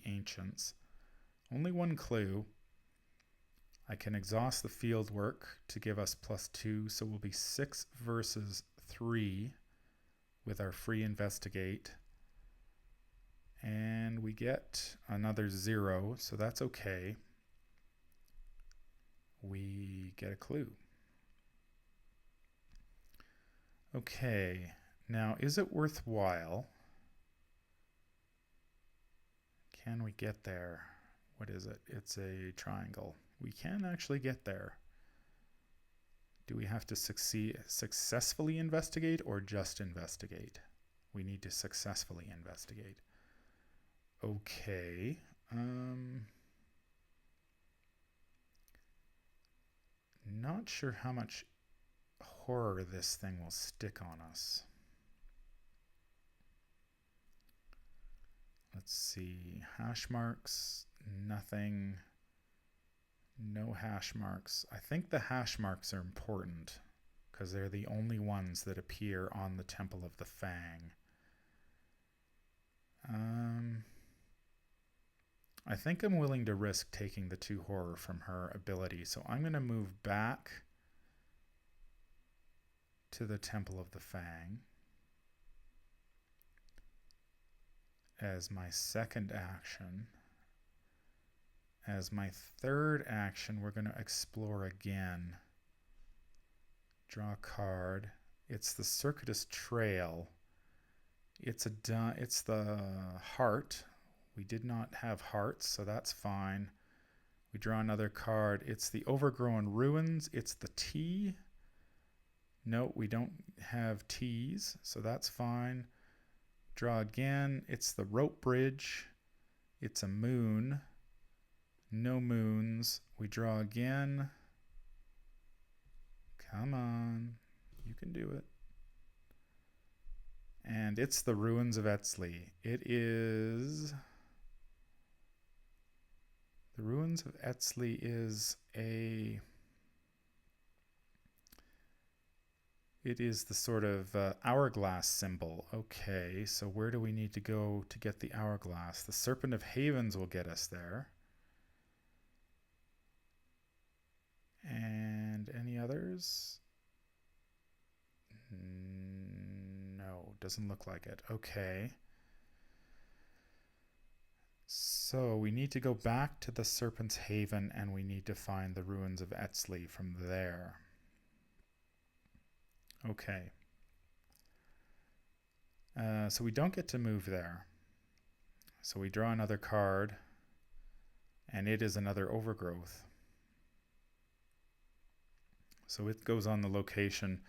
ancients. Only 1 clue. I can exhaust the field work to give us +2, so we'll be 6 versus 3 with our free investigate. And we get another 0, so that's okay. We get a clue. Okay, now is it worthwhile? Can we get there? What is it? It's a triangle. We can actually get there. Do we have to successfully investigate or just investigate? We need to successfully investigate. Okay. Not sure how much horror this thing will stick on us. Let's see. Hash marks, nothing. No hash marks. I think the hash marks are important because they're the only ones that appear on the Temple of the Fang. I think I'm willing to risk taking the 2 horror from her ability, so I'm going to move back to the Temple of the Fang as my second action. As my third action, we're going to explore again. Draw a card. It's the Circuitous Trail. It's the heart. We did not have hearts, so that's fine. We draw another card. It's the Overgrown Ruins. It's the T. No, we don't have T's, so that's fine. Draw again. It's the Rope Bridge. It's a moon. No moons. We draw again. Come on. You can do it. And it's the Ruins of Etzli. It is... The Ruins of Etzli is a... It is the sort of hourglass symbol. Okay, so where do we need to go to get the hourglass? The Serpent of Havens will get us there. And any others? No, doesn't look like it. Okay. So we need to go back to the Serpent's Haven and we need to find the Ruins of Etzli from there. Okay. So we don't get to move there. So we draw another card and it is another overgrowth. So it goes on the location.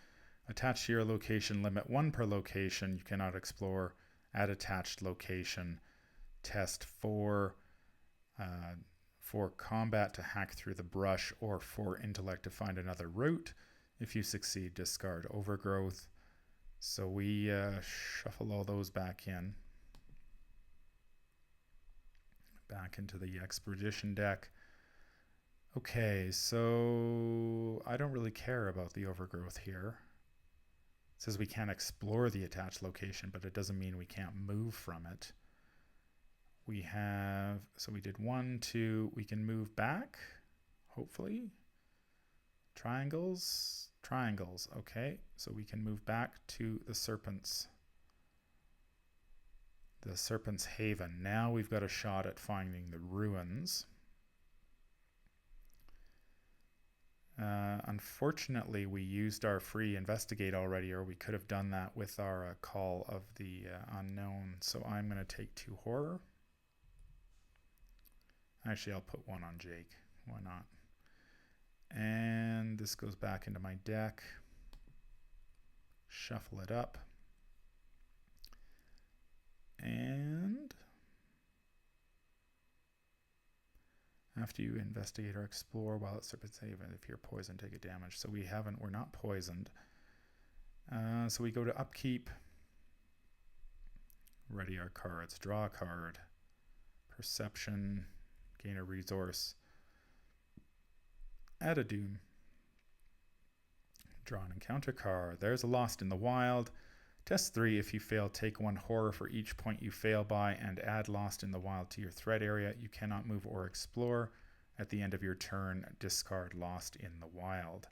Attached to your location, limit 1 per location. You cannot explore at attached location. Test for combat to hack through the brush or for intellect to find another route. If you succeed, discard overgrowth. So we shuffle all those back in. Back into the expedition deck. Okay, so I don't really care about the overgrowth here. It says we can't explore the attached location, but it doesn't mean we can't move from it. We have, so we did 1, 2, we can move back, hopefully. Triangles, okay. So we can move back to the Serpent's Haven. Now we've got a shot at finding the ruins. Unfortunately, we used our free investigate already, or we could have done that with our call of the unknown. So I'm going to take 2 horror. Actually, I'll put 1 on Jake. Why not? And this goes back into my deck. Shuffle it up. And after you investigate or explore while at Serpent's Haven, if you're poisoned, take a damage. So we're not poisoned. So we go to upkeep, ready our cards, draw a card, perception, gain a resource, add a doom, draw an encounter card. There's a Lost in the Wild. Test 3. If you fail, take 1 horror for each point you fail by and add Lost in the Wild to your threat area. You cannot move or explore. At the end of your turn, discard Lost in the Wild.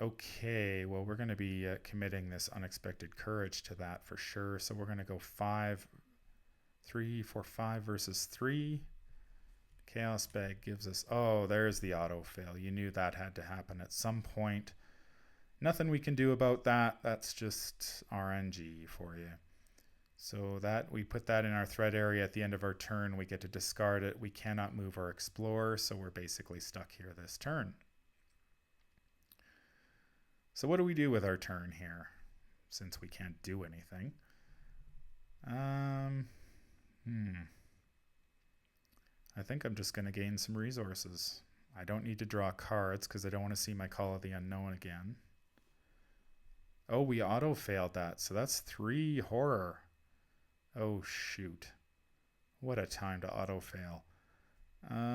Okay, well, we're going to be committing this Unexpected Courage to that for sure. So we're going to go 3 for 5 versus 3. Chaos Bag gives us... Oh, there's the auto-fail. You knew that had to happen at some point. Nothing we can do about that. That's just RNG for you. So that we put that in our threat area at the end of our turn. We get to discard it. We cannot move or explore, so we're basically stuck here this turn. So what do we do with our turn here, since we can't do anything? I think I'm just going to gain some resources. I don't need to draw cards because I don't want to see my Call of the Unknown again. Oh, we auto-failed that, so that's 3 horror. Oh, shoot. What a time to auto-fail. I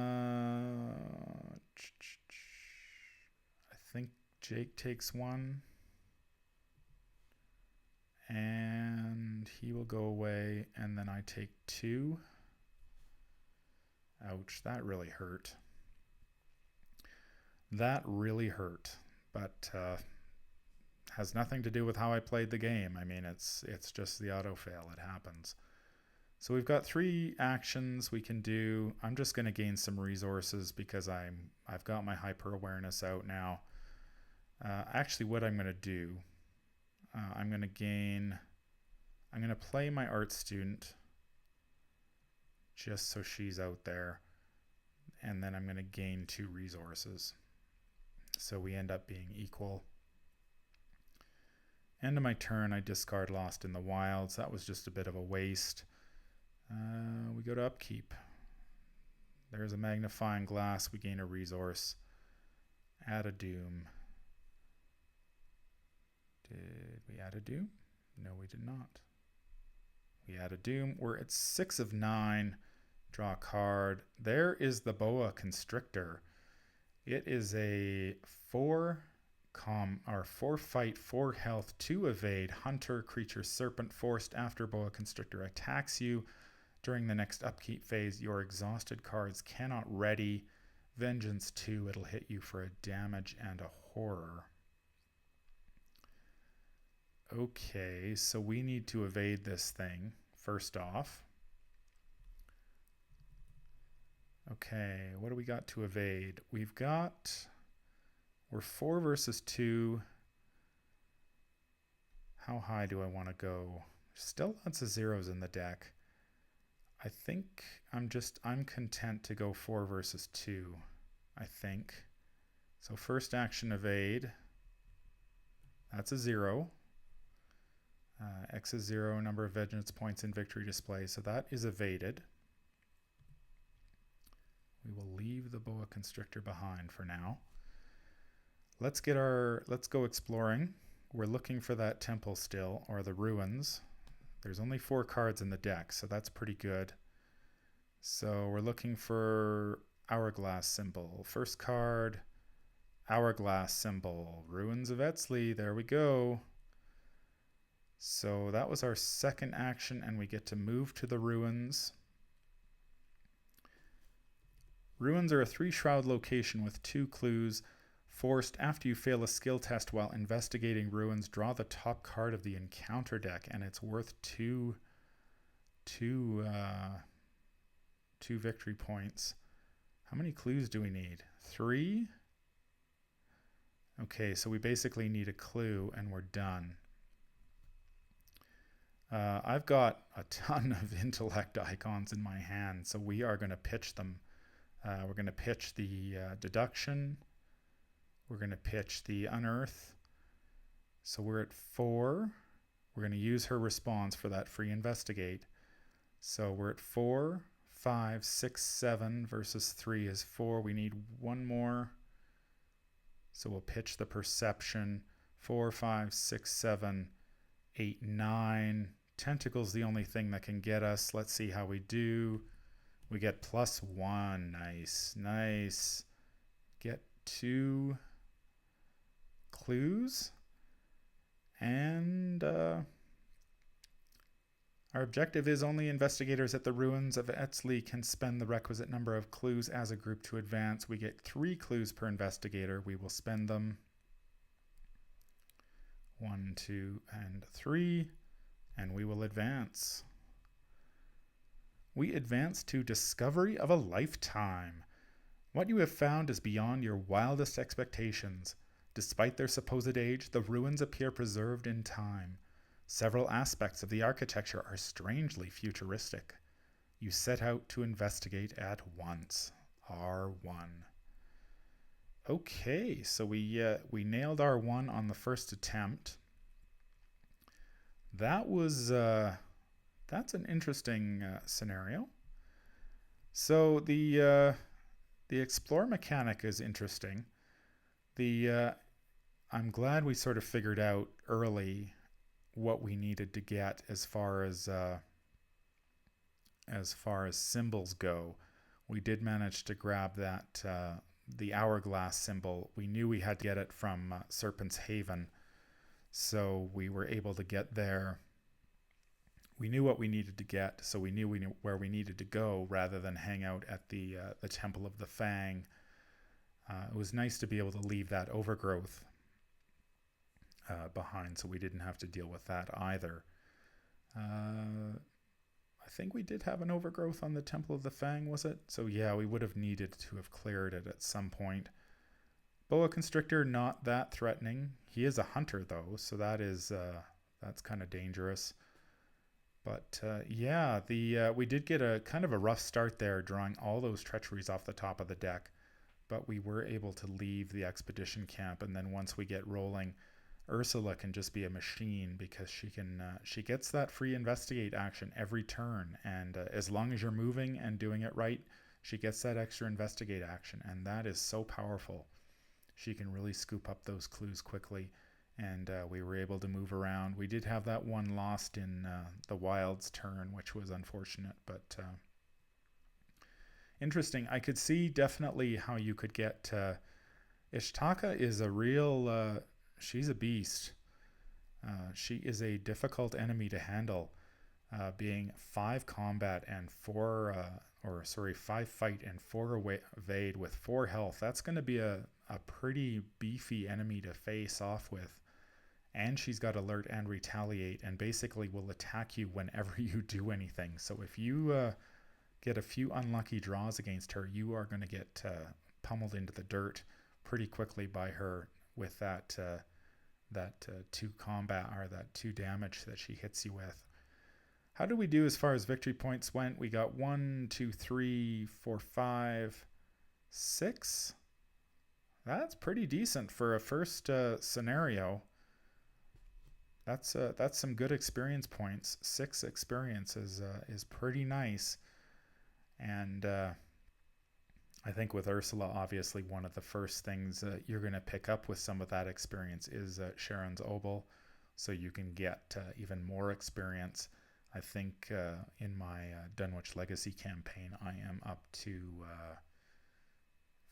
think Jake takes 1. And he will go away, and then I take 2. Ouch, that really hurt. That really hurt, but has nothing to do with how I played the game. I mean, it's just the auto-fail. It happens. So we've got 3 actions we can do. I'm just going to gain some resources because I've got my hyper-awareness out now. Actually, what I'm going to do, I'm going to play my art student just so she's out there, and then I'm going to gain 2 resources. So we end up being equal. End of my turn, I discard Lost in the Wilds. That was just a bit of a waste. We go to upkeep. There's a magnifying glass. We gain a resource. Add a doom. Did we add a doom? No, we did not. We add a doom. We're at 6 of 9. Draw a card. There is the Boa Constrictor. It is a 4 fight, 4 health, 2 evade, hunter, creature, serpent, forced after Boa Constrictor attacks you. During the next upkeep phase, your exhausted cards cannot ready. Vengeance 2, it'll hit you for a damage and a horror. Okay, so we need to evade this thing, first off. Okay, what do we got to evade? We're 4 versus 2. How high do I want to go? Still lots of zeros in the deck. I think I'm content to go 4 versus 2, I think. So first action, evade. That's a 0. X is 0, number of vengeance points in victory display. So that is evaded. We will leave the Boa Constrictor behind for now. Let's go exploring. We're looking for that temple still, or the ruins. There's only 4 cards in the deck, so that's pretty good. So we're looking for Hourglass symbol. First card, Hourglass symbol. Ruins of Etzli, there we go. So that was our second action, and we get to move to the ruins. Ruins are a 3-shroud location with 2 clues. Forced, after you fail a skill test while investigating ruins, draw the top card of the encounter deck, and it's worth 2 victory points. How many clues do we need? 3? Okay, so we basically need a clue, and we're done. I've got a ton of intellect icons in my hand, so we are going to pitch them. We're going to pitch the deduction. We're going to pitch the unearth. So we're at 4. We're going to use her response for that free investigate. So we're at 4, 5, 6, 7 versus 3 is 4. We need 1 more. So we'll pitch the perception. 4, 5, 6, 7, 8, 9. Tentacle's the only thing that can get us. Let's see how we do. We get +1. Nice. Nice. Get 2 clues. And our objective is only investigators at the ruins of Etzli can spend the requisite number of clues as a group to advance. We get 3 clues per investigator. We will spend them. 1, 2, and 3. And we will advance. We advance to Discovery of a Lifetime. What you have found is beyond your wildest expectations. Despite their supposed age, the ruins appear preserved in time. Several aspects of the architecture are strangely futuristic. You set out to investigate at once. R1. Okay, so we nailed R1 on the first attempt. That was that's an interesting scenario. So the explore mechanic is interesting. I'm glad we sort of figured out early what we needed to get as far as symbols go. We did manage to grab that the hourglass symbol. We knew we had to get it from Serpent's Haven, so we were able to get there. We knew what we needed to get, so we knew where we needed to go rather than hang out at the Temple of the Fang. It was nice to be able to leave that overgrowth behind, so we didn't have to deal with that either. I think we did have an overgrowth on the Temple of the Fang, was it? So yeah, we would have needed to have cleared it at some point. Boa Constrictor, not that threatening. He is a hunter though, so that's kind of dangerous. But yeah, we did get a kind of a rough start there, drawing all those treacheries off the top of the deck. But we were able to leave the expedition camp, and then once we get rolling, Ursula can just be a machine because she gets that free investigate action every turn, and as long as you're moving and doing it right, she gets that extra investigate action, and that is so powerful. She can really scoop up those clues quickly, and we were able to move around. We did have that one lost in the Wild's turn, which was unfortunate, but interesting. I could see definitely how you could get Ishi-Taka is a real she's a beast. She is a difficult enemy to handle, being 5 combat and 5 fight and 4 evade with 4 health. That's going to be a pretty beefy enemy to face off with. And she's got alert and retaliate, and basically will attack you whenever you do anything. So if you get a few unlucky draws against her, you are going to get pummeled into the dirt pretty quickly by her with that 2 combat, or that 2 damage that she hits you with. How did we do as far as victory points went? We got 1, 2, 3, 4, 5, 6. That's pretty decent for a first scenario. That's some good experience points. 6 experience is pretty nice. And I think with Ursula, obviously one of the first things you're going to pick up with some of that experience is Sharon's Obol, so you can get even more experience. I think in my Dunwich Legacy campaign, I am up to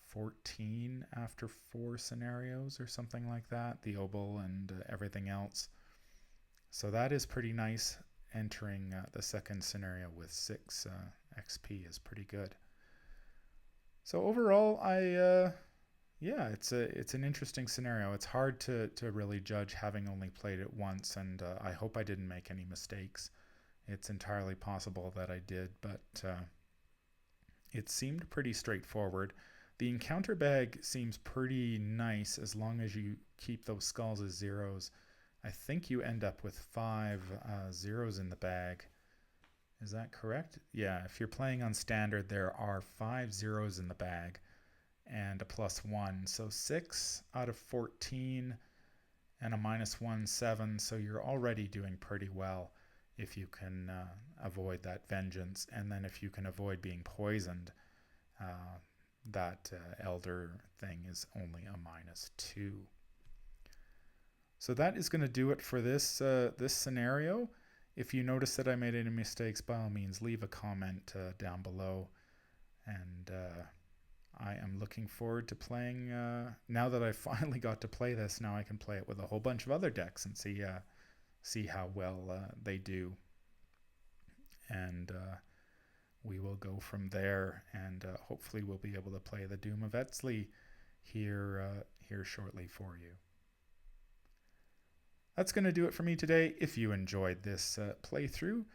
14 after 4 scenarios or something like that, the Obol and everything else. So that is pretty nice. Entering the second scenario with 6 XP is pretty good. So overall, it's an interesting scenario. It's hard to really judge having only played it once, and I hope I didn't make any mistakes. It's entirely possible that I did, but it seemed pretty straightforward. The encounter bag seems pretty nice as long as you keep those skulls as zeros. I think you end up with 5 zeros in the bag. Is that correct? Yeah, if you're playing on standard, there are 5 zeros in the bag and a +1. So 6 out of 14 and a -1, 7. So you're already doing pretty well if you can avoid that vengeance. And then if you can avoid being poisoned, that elder thing is only a -2. So that is going to do it for this scenario. If you notice that I made any mistakes, by all means, leave a comment down below. And I am looking forward to playing. Now that I finally got to play this, now I can play it with a whole bunch of other decks and see how well they do. And we will go from there, and hopefully we'll be able to play the Doom of Etsley here shortly for you. That's going to do it for me today. If you enjoyed this playthrough,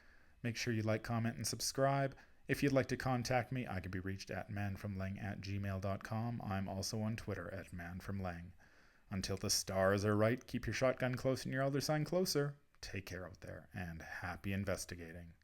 make sure you like, comment, and subscribe. If you'd like to contact me, I can be reached at manfromlang@gmail.com. I'm also on Twitter at manfromlang. Until the stars are right, keep your shotgun close and your elder sign closer. Take care out there, and happy investigating.